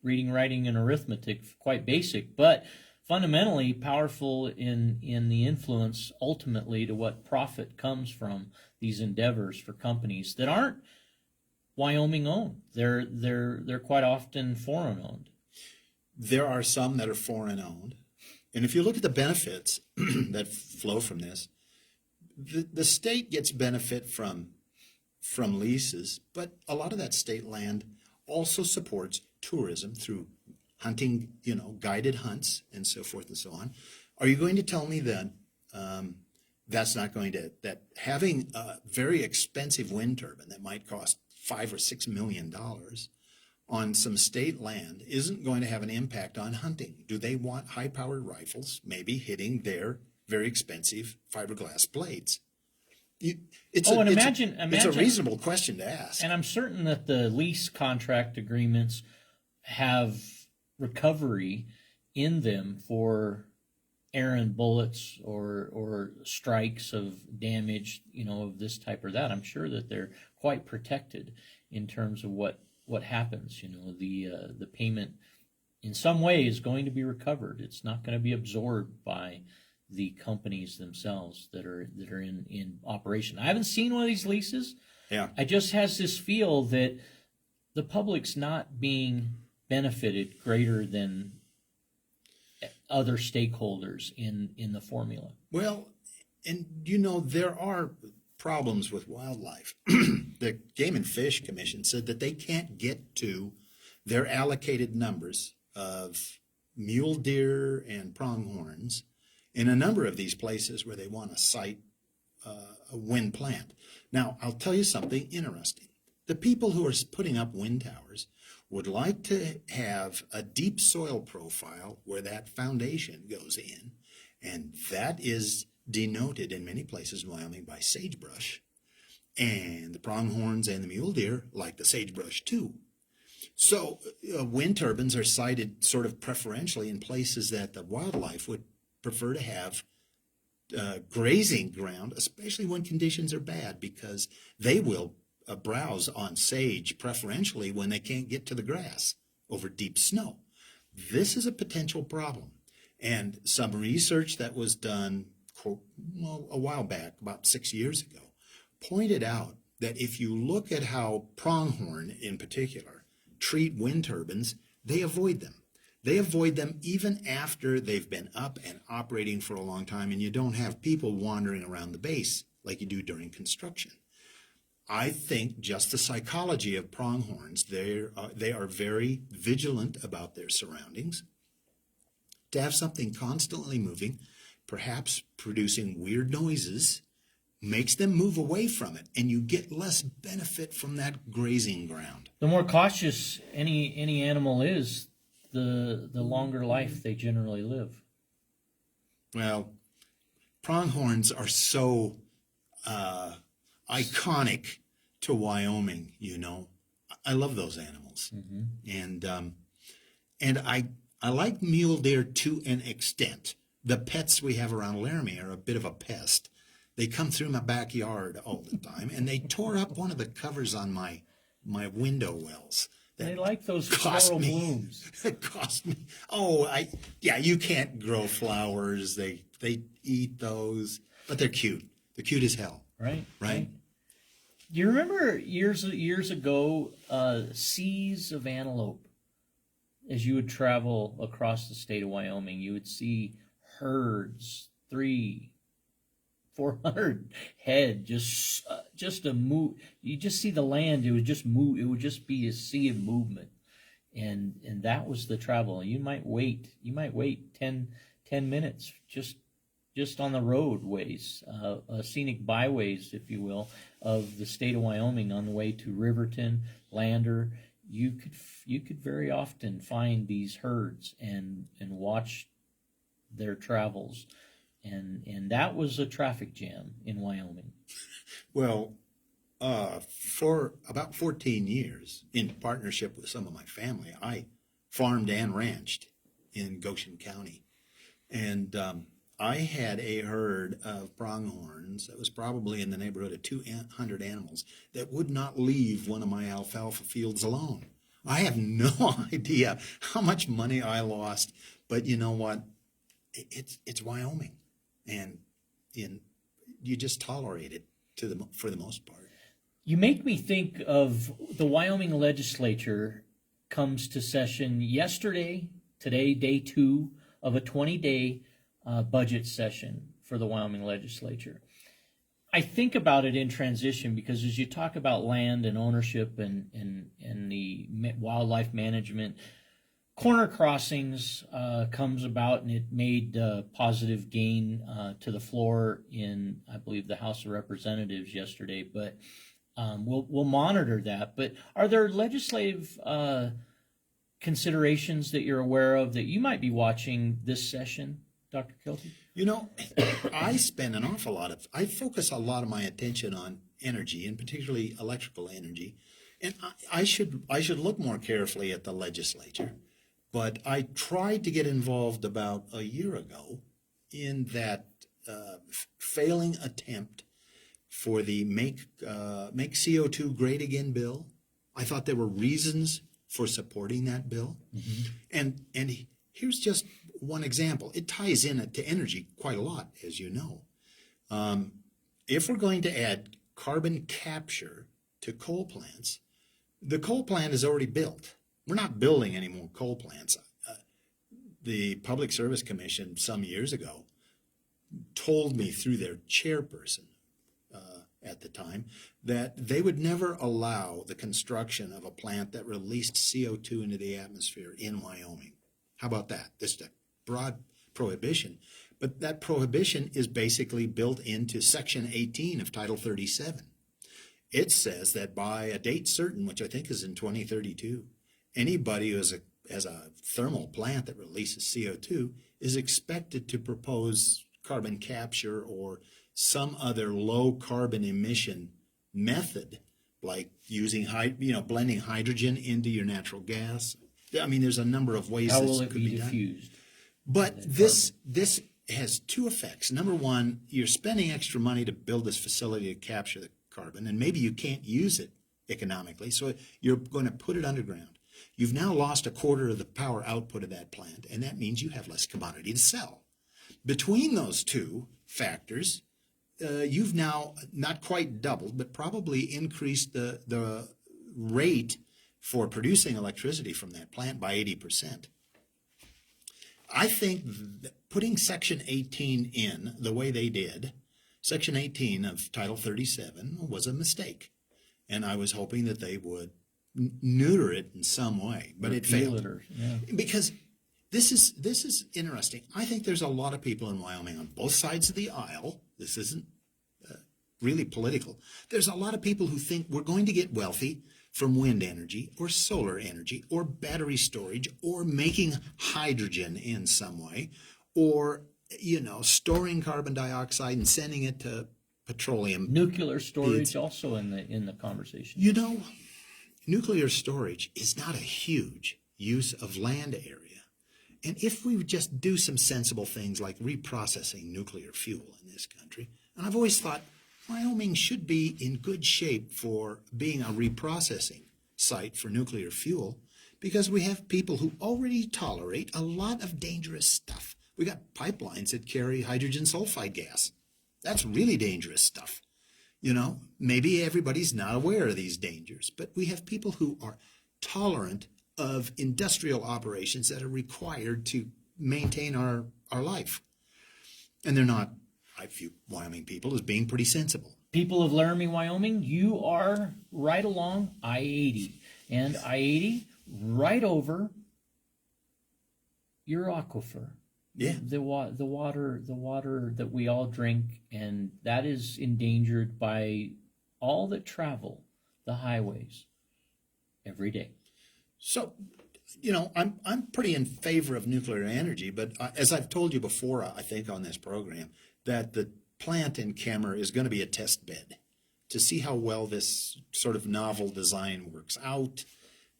S1: reading, writing, and arithmetic, quite basic, but fundamentally powerful in the influence ultimately to what profit comes from these endeavors for companies that aren't Wyoming owned. They're quite often foreign owned.
S2: There are some that are foreign owned. And if you look at the benefits that flow from this, the state gets benefit from leases, but a lot of that state land also supports tourism through hunting, guided hunts and so forth and so on. Are you going to tell me that that having a very expensive wind turbine that might cost $5 or $6 million on some state land isn't going to have an impact on hunting? Do they want high-powered rifles maybe hitting their very expensive fiberglass blades? It's a reasonable question to ask.
S1: And I'm certain that the lease contract agreements have recovery in them for errant bullets or strikes of damage, of this type or that. I'm sure that they're quite protected in terms of what happens. The payment in some way is going to be recovered. It's not going to be absorbed by the companies themselves that are in operation. I haven't seen one of these leases.
S2: Yeah.
S1: I just has this feel that the public's not being benefited greater than other stakeholders in the formula.
S2: Well, and there are problems with wildlife. The Game and Fish Commission said that they can't get to their allocated numbers of mule deer and pronghorns in a number of these places where they want to site a wind plant. Now, I'll tell you something interesting. The people who are putting up wind towers would like to have a deep soil profile where that foundation goes in, and that is denoted in many places in Wyoming by sagebrush. And the pronghorns and the mule deer like the sagebrush too. So wind turbines are sited sort of preferentially in places that the wildlife would prefer to have grazing ground, especially when conditions are bad, because they will browse on sage preferentially when they can't get to the grass over deep snow. This is a potential problem. And some research that was done a while back, about 6 years ago, pointed out that if you look at how pronghorn in particular treat wind turbines, they avoid them. They avoid them even after they've been up and operating for a long time, and you don't have people wandering around the base like you do during construction. I think just the psychology of pronghorns, they are very vigilant about their surroundings. To have something constantly moving, perhaps producing weird noises, makes them move away from it, and you get less benefit from that grazing ground.
S1: The more cautious any animal is, the longer life they generally live.
S2: Well, pronghorns are so iconic to Wyoming, you know. I love those animals. And I like mule deer to an extent. The pets we have around Laramie are a bit of a pest. They come through my backyard all the time, and they tore up one of the covers on my window wells.
S1: They like those
S2: cost
S1: floral
S2: me.
S1: blooms.
S2: It cost me. Oh, yeah, you can't grow flowers. They eat those, but they're cute. They're cute as hell.
S1: Right. Do you remember years ago, seas of antelope? As you would travel across the state of Wyoming, you would see herds, 300-400 head, just a move. You just see the land. It would just move. It would just be a sea of movement, and that was the travel. You might wait 10 minutes just on the roadways, scenic byways, if you will, of the state of Wyoming on the way to Riverton, Lander. You could very often find these herds and watch their travels, and that was a traffic jam in Wyoming.
S2: Well, for about 14 years, in partnership with some of my family, I farmed and ranched in Goshen County, and I had a herd of pronghorns that was probably in the neighborhood of 200 animals that would not leave one of my alfalfa fields alone. I have no idea how much money I lost, but you know what? It's Wyoming, and you just tolerate it for the most part.
S1: You make me think of the Wyoming legislature comes to session yesterday, today, day 2 of a 20-day budget session for the Wyoming legislature. I think about it in transition because as you talk about land and ownership and the wildlife management, corner crossings comes about, and it made positive gain to the floor in, I believe, the House of Representatives yesterday. But we'll monitor that. But are there legislative considerations that you're aware of that you might be watching this session, Dr. Kilty?
S2: You know, I focus a lot of my attention on energy, and particularly electrical energy. And I should look more carefully at the legislature. But I tried to get involved about a year ago in that failing attempt for the Make CO2 Great Again bill. I thought there were reasons for supporting that bill. And here's just one example. It ties in to energy quite a lot, as you know. If we're going to add carbon capture to coal plants, the coal plant is already built. We're not building any more coal plants. The Public Service Commission some years ago told me through their chairperson at the time that they would never allow the construction of a plant that released CO2 into the atmosphere in Wyoming. How about that? This is a broad prohibition, but that prohibition is basically built into Section 18 of Title 37. It says that by a date certain, which I think is in 2032, anybody who has a thermal plant that releases CO2 is expected to propose carbon capture or some other low carbon emission method, like using blending hydrogen into your natural gas. I mean, there's a number of ways
S1: How
S2: this
S1: will it
S2: could
S1: be
S2: be done.
S1: diffused?
S2: But this has two effects. Number one, you're spending extra money to build this facility to capture the carbon, and maybe you can't use it economically, so you're going to put it underground. You've now lost a quarter of the power output of that plant, and that means you have less commodity to sell. Between those two factors, you've now not quite doubled, but probably increased the rate for producing electricity from that plant by 80%. I think that putting Section 18 in the way they did, Section 18 of Title 37, was a mistake. And I was hoping that they would neuter it in some way, but it failed. Because this is interesting. I think there's a lot of people in Wyoming on both sides of the aisle. This isn't really political. There's a lot of people who think we're going to get wealthy from wind energy or solar energy or battery storage or making hydrogen in some way or storing carbon dioxide and sending it to petroleum.
S1: Nuclear storage also in the conversation.
S2: Nuclear storage is not a huge use of land area. And if we would just do some sensible things like reprocessing nuclear fuel in this country, and I've always thought Wyoming should be in good shape for being a reprocessing site for nuclear fuel, because we have people who already tolerate a lot of dangerous stuff. We got pipelines that carry hydrogen sulfide gas. That's really dangerous stuff. Maybe everybody's not aware of these dangers, but we have people who are tolerant of industrial operations that are required to maintain our life. And they're not, I view Wyoming people as being pretty sensible.
S1: People of Laramie, Wyoming, you are right along I-80. And I-80 right over your aquifer.
S2: Yeah.
S1: The water that we all drink, and that is endangered by all that travel the highways every day.
S2: So, I'm pretty in favor of nuclear energy, but as I've told you before, I think on this program, that the plant in Kemmer is going to be a test bed to see how well this sort of novel design works out,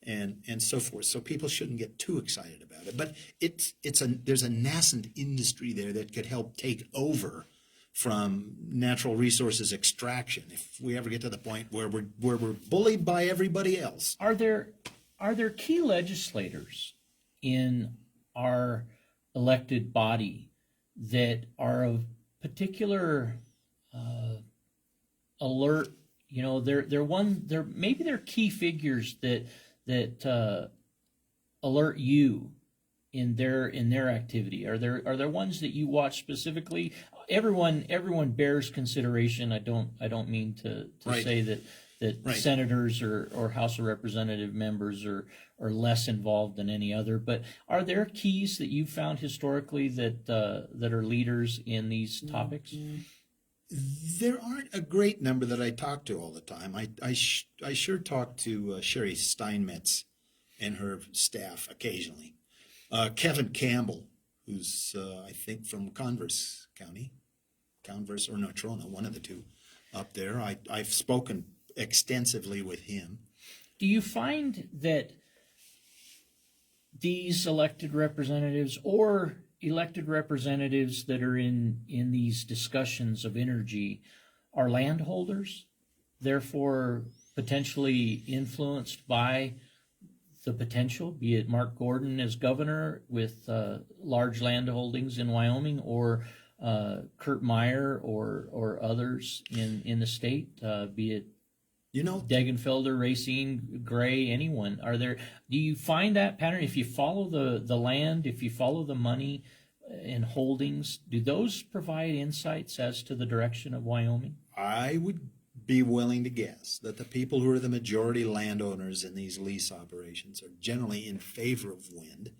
S2: and so forth. So people shouldn't get too excited about it. But there's a nascent industry there that could help take over from natural resources extraction if we ever get to the point where we're bullied by everybody else.
S1: Are there key legislators in our elected body that are of particular alert? They're key figures that alert you in their activity. Are there ones that you watch specifically? Everyone bears consideration. I don't mean to
S2: Right.
S1: say that
S2: Right.
S1: senators or House of Representative members are less involved than any other. But are there keys that you've found historically that are leaders in these topics?
S2: There aren't a great number that I talk to all the time. I sure talk to Sherry Steinmetz and her staff occasionally. Kevin Campbell, who's I think from Converse County, Converse or Natrona, one of the two up there. I've spoken extensively with him.
S1: Do you find that these elected representatives or elected representatives that are in these discussions of energy are landholders, therefore potentially influenced by the potential, be it Mark Gordon as governor with large land holdings in Wyoming, or Kurt Meyer or others in the state, be it Degenfelder, Racine, Gray, anyone? Do you find that pattern? If you follow the land, if you follow the money and holdings, do those provide insights as to the direction of Wyoming?
S2: I would be willing to guess that the people who are the majority landowners in these lease operations are generally in favor of wind,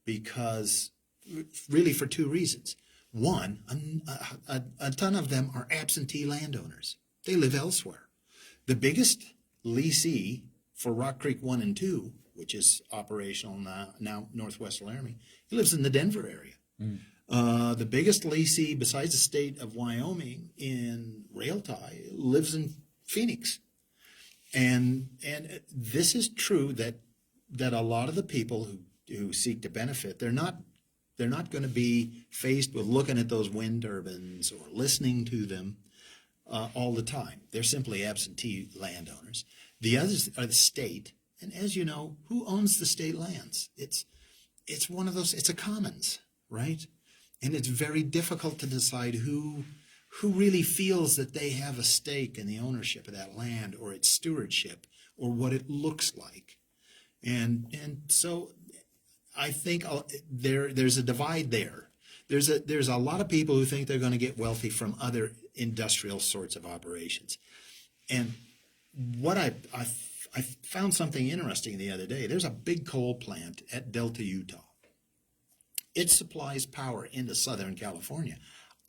S2: because really for two reasons. One, a ton of them are absentee landowners. They live elsewhere. The biggest leasee for Rock Creek 1 and 2, which is operational now northwest Laramie, he lives in the Denver area. The biggest leasee besides the state of Wyoming in rail tie lives in Phoenix. And this is true that a lot of the people who seek to benefit, they're not going to be faced with looking at those wind turbines or listening to them all the time. They're simply absentee landowners. The others are the state, and as you know, who owns the state lands? It's one of those. It's a commons, right? And it's very difficult to decide who really feels that they have a stake in the ownership of that land or its stewardship or what it looks like, and so I think there's a divide there. There's a lot of people who think they're going to get wealthy from other industrial sorts of operations. And what I found something interesting the other day. There's a big coal plant at Delta, Utah. It supplies power into Southern California.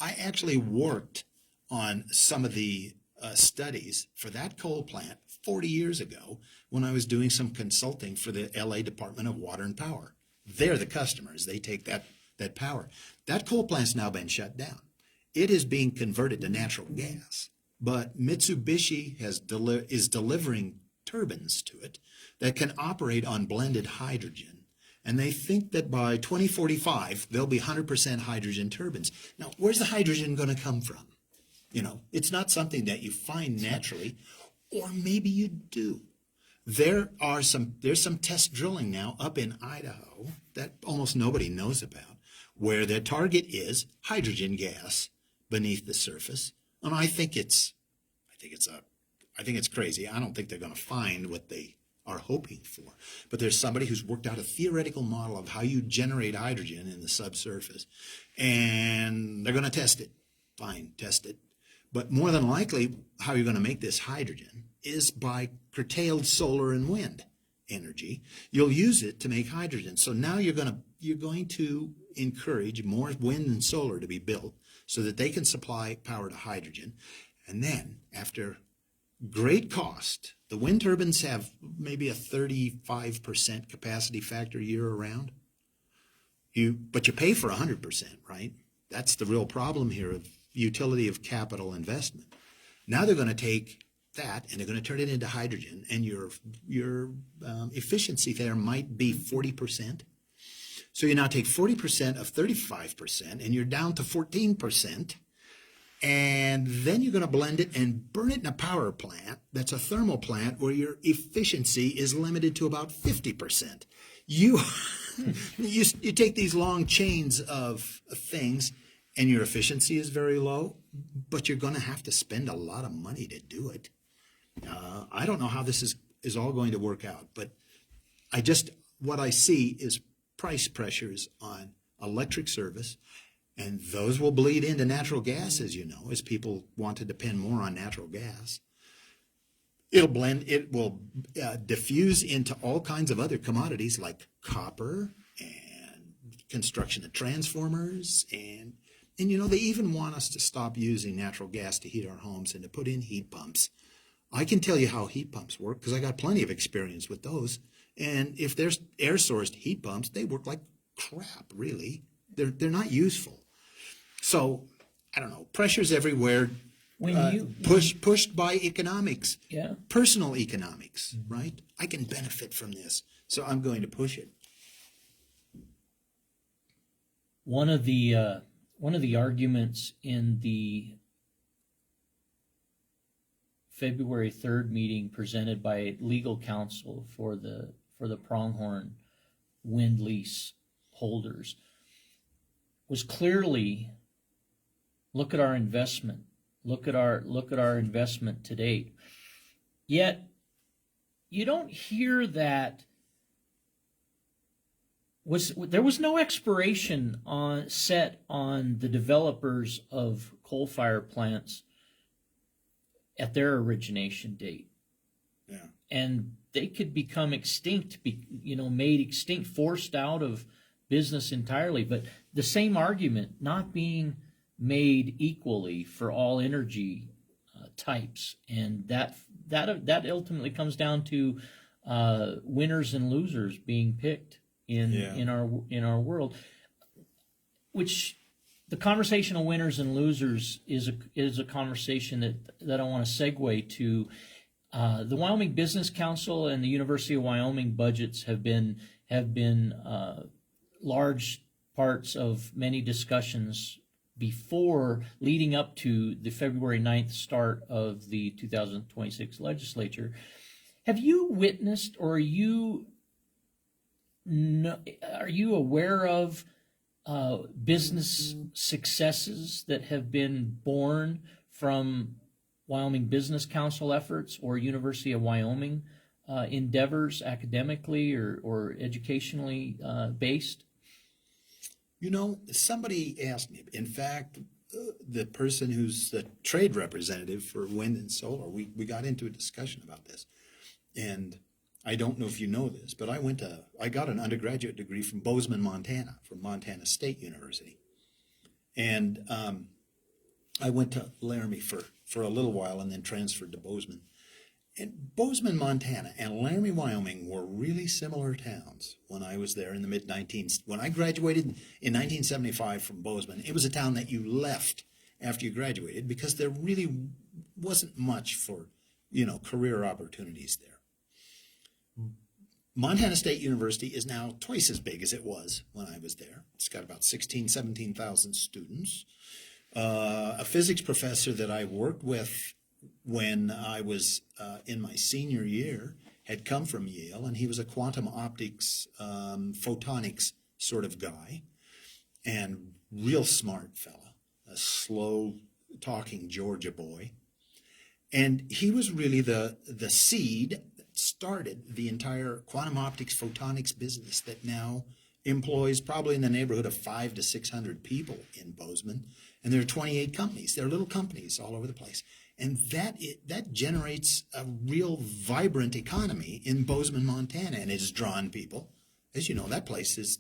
S2: I actually worked on some of the studies for that coal plant 40 years ago when I was doing some consulting for the LA Department of Water and Power. They're the customers. They take that that power. That coal plant's now been shut down. It is being converted to natural gas, but Mitsubishi is delivering turbines to it that can operate on blended hydrogen. And they think that by 2045, there'll be 100% hydrogen turbines. Now, where's the hydrogen going to come from? You know, it's not something that you find naturally, or maybe you do. There's some test drilling now up in Idaho that almost nobody knows about, where their target is hydrogen gas beneath the surface. And I think it's crazy. I don't think they're going to find what they are hoping for. But there's somebody who's worked out a theoretical model of how you generate hydrogen in the subsurface, and they're going to test it. Fine, test it. But more than likely, how you're going to make this hydrogen is by curtailed solar and wind energy. You'll use it to make hydrogen. So now you're going to encourage more wind and solar to be built so that they can supply power to hydrogen. And then, after great cost, the wind turbines have maybe a 35% capacity factor year around. But you pay for 100%, right? That's the real problem here of utility of capital investment. Now they're going to take that and they're going to turn it into hydrogen, and your efficiency there might be 40%. So you now take 40% of 35%, and you're down to 14%. And then you're going to blend it and burn it in a power plant that's a thermal plant where your efficiency is limited to about 50%. You take these long chains of things, and your efficiency is very low, but you're going to have to spend a lot of money to do it. I don't know how this is all going to work out, but what I see is price pressures on electric service, and those will bleed into natural gas, as you know, as people want to depend more on natural gas. It will diffuse into all kinds of other commodities like copper and construction of transformers, and you know, they even want us to stop using natural gas to heat our homes and to put in heat pumps. I can tell you how heat pumps work because I got plenty of experience with those. And if there's air sourced heat pumps, they work like crap, really. They're not useful. So, I don't know, pressures everywhere, pushed by economics, personal economics, right? I can benefit from this, so I'm going to push it.
S1: One of the arguments in the February 3rd meeting presented by legal counsel for the Pronghorn wind lease holders was clearly, look at our investment, look at our investment to date. Yet you don't hear that there was no expiration set on the developers of coal-fired plants at their origination date.
S2: Yeah.
S1: And they could become extinct, made extinct, forced out of business entirely. But the same argument not being made equally for all energy types, and that ultimately comes down to winners and losers being picked in our world, which the conversation of winners and losers is a conversation that I want to segue to. The Wyoming Business Council and the University of Wyoming budgets have been large parts of many discussions before leading up to the February 9th start of the 2026 legislature. Have you witnessed, or are you aware of business successes that have been born from Wyoming Business Council efforts or University of Wyoming endeavors, academically or educationally based?
S2: You know, somebody asked me, in fact, the person who's the trade representative for wind and solar, we got into a discussion about this. And I don't know if you know this, but I got an undergraduate degree from Bozeman, Montana, from Montana State University. And I went to Laramie for a little while and then transferred to Bozeman. And Bozeman, Montana, and Laramie, Wyoming were really similar towns when I was there in the mid-19s. When I graduated in 1975 from Bozeman, it was a town that you left after you graduated because there really wasn't much for, career opportunities there. Montana State University is now twice as big as it was when I was there. It's got about 17,000 students. A physics professor that I worked with when I was in my senior year had come from Yale, and he was a quantum optics, photonics sort of guy, and real smart fella, a slow-talking Georgia boy. And he was really the seed that started the entire quantum optics photonics business that now employs probably in the neighborhood of 500 to 600 people in Bozeman. And there are 28 companies. They're little companies all over the place. And that generates a real vibrant economy in Bozeman, Montana, and it has drawn people. As you know, that place has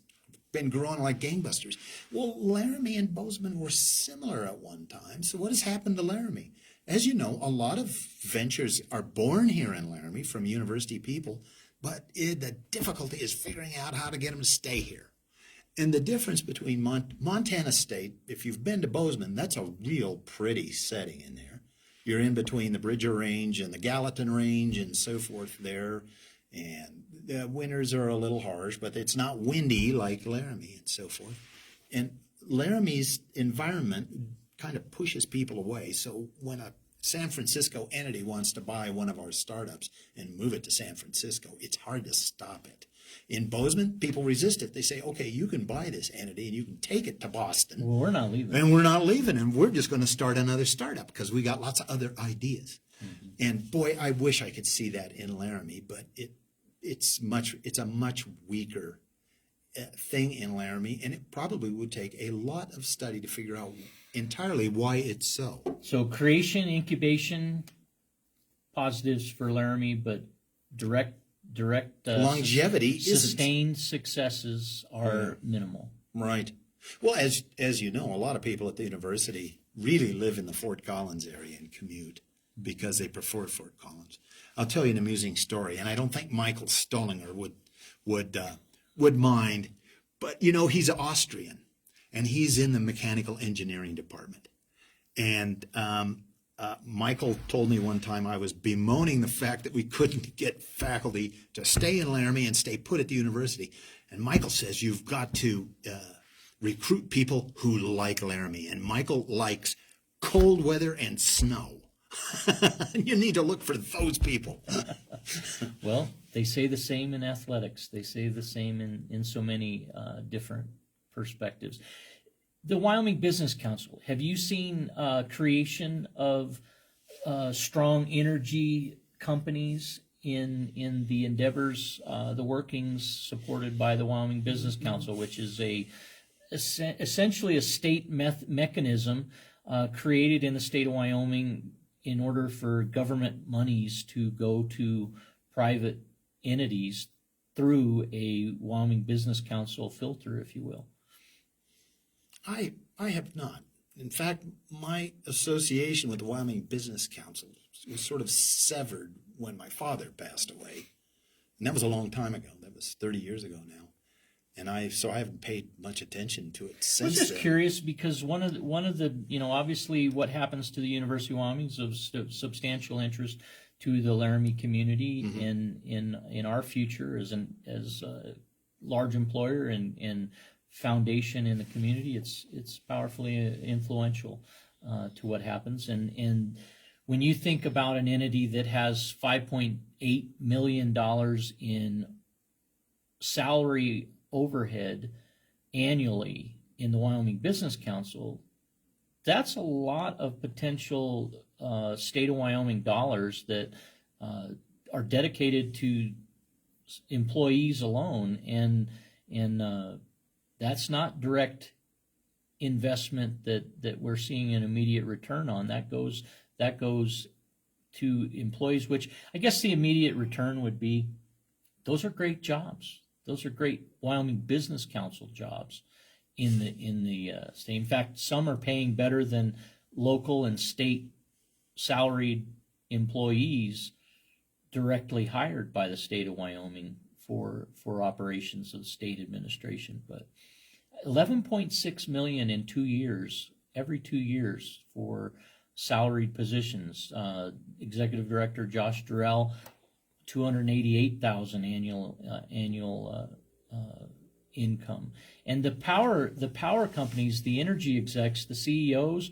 S2: been growing like gangbusters. Well, Laramie and Bozeman were similar at one time. So what has happened to Laramie? As you know, a lot of ventures are born here in Laramie from university people, but the difficulty is figuring out how to get them to stay here. And the difference between Montana State, if you've been to Bozeman, that's a real pretty setting in there. You're in between the Bridger Range and the Gallatin Range and so forth there. And the winters are a little harsh, but it's not windy like Laramie and so forth. And Laramie's environment kind of pushes people away. So when a San Francisco entity wants to buy one of our startups and move it to San Francisco, it's hard to stop it. In Bozeman, people resist it. They say, okay, you can buy this entity and you can take it to Boston.
S1: Well, we're not leaving.
S2: And we're not leaving, and we're just going to start another startup because we got lots of other ideas. Mm-hmm. And boy, I wish I could see that in Laramie, but it's a much weaker thing in Laramie, and it probably would take a lot of study to figure out entirely why it's so.
S1: So creation, incubation, positives for Laramie, but direct
S2: longevity
S1: sustained successes are minimal.
S2: Right. Well, as you know, a lot of people at the university really live in the Fort Collins area and commute because they prefer Fort Collins. I'll tell you an amusing story, and I don't think Michael Stollinger would mind, but he's Austrian, and he's in the mechanical engineering department. And Michael told me one time I was bemoaning the fact that we couldn't get faculty to stay in Laramie and stay put at the university. And Michael says, you've got to recruit people who like Laramie. And Michael likes cold weather and snow. You need to look for those people.
S1: Well, they say the same in athletics. They say the same in so many different perspectives. The Wyoming Business Council, have you seen creation of strong energy companies in the endeavors, the workings supported by the Wyoming Business Council, which is essentially a state mechanism created in the state of Wyoming in order for government monies to go to private entities through a Wyoming Business Council filter, if you will?
S2: I have not. In fact, my association with the Wyoming Business Council was sort of severed when my father passed away. And that was a long time ago. That was 30 years ago now. And I haven't paid much attention to it since.
S1: I was just curious because one of the obviously what happens to the University of Wyoming is of substantial interest to the Laramie community in our future as a large employer and foundation in the community. It's powerfully influential to what happens. And when you think about an entity that has $5.8 million in salary overhead annually in the Wyoming Business Council, that's a lot of potential state of Wyoming dollars that are dedicated to employees alone, and that's not direct investment that we're seeing an immediate return on. That goes to employees, which I guess the immediate return would be those are great jobs. Those are great Wyoming Business Council jobs in the state. In fact, some are paying better than local and state salaried employees directly hired by the state of Wyoming for operations of the state administration. But 11.6 million in 2 years, every 2 years, for salaried positions. Executive Director Josh Durrell, 288,000 annual income. And the power companies, the energy execs, the CEOs,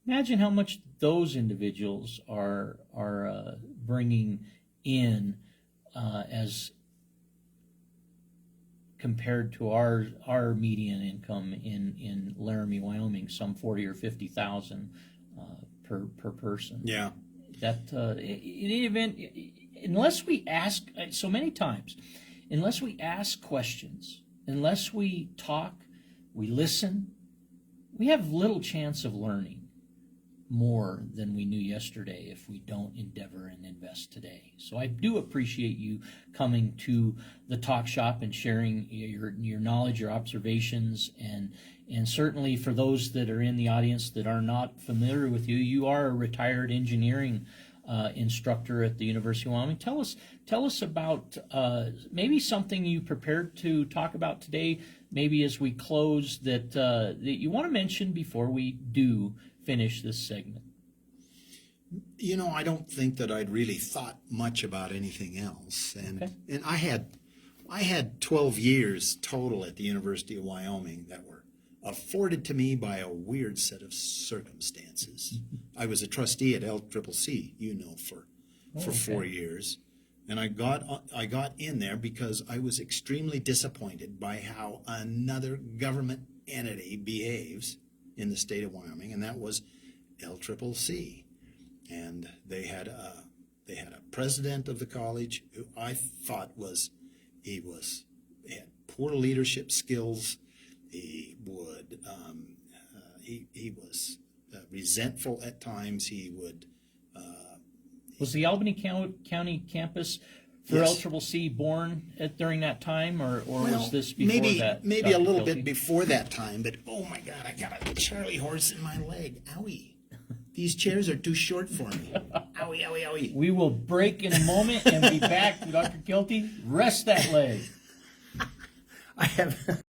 S1: imagine how much those individuals are bringing in as compared to our median income in Laramie, Wyoming, some 40 or 50,000 per person.
S2: Yeah.
S1: That in any event, unless we ask so many times, unless we ask questions, unless we talk, we listen, we have little chance of learning more than we knew yesterday if we don't endeavor and invest today. So I do appreciate you coming to the talk shop and sharing your knowledge, your observations, and certainly for those that are in the audience that are not familiar with you, you are a retired engineering instructor at the University of Wyoming. Tell us about maybe something you prepared to talk about today, maybe as we close, that you want to mention before we do finish this segment.
S2: You know, I don't think that I'd really thought much about anything else, and I had 12 years total at the University of Wyoming that were afforded to me by a weird set of circumstances. I was a trustee at LCCC, you know, for 4 years, and I got in there because I was extremely disappointed by how another government entity behaves in the state of Wyoming, and that was LCCC. And they had a president of the college who I thought he had poor leadership skills. He was resentful at times. He would.
S1: Was the Albany County campus for LCCC born during that time, or was this before that?
S2: Maybe
S1: Dr.
S2: a little
S1: Kilty?
S2: bit before that time, but oh my God, I got a Charlie horse in my leg. Owie. These chairs are too short for me. Owie, owie, owie.
S1: We will break in a moment and be back. Dr. Kilty, rest that leg.
S2: I have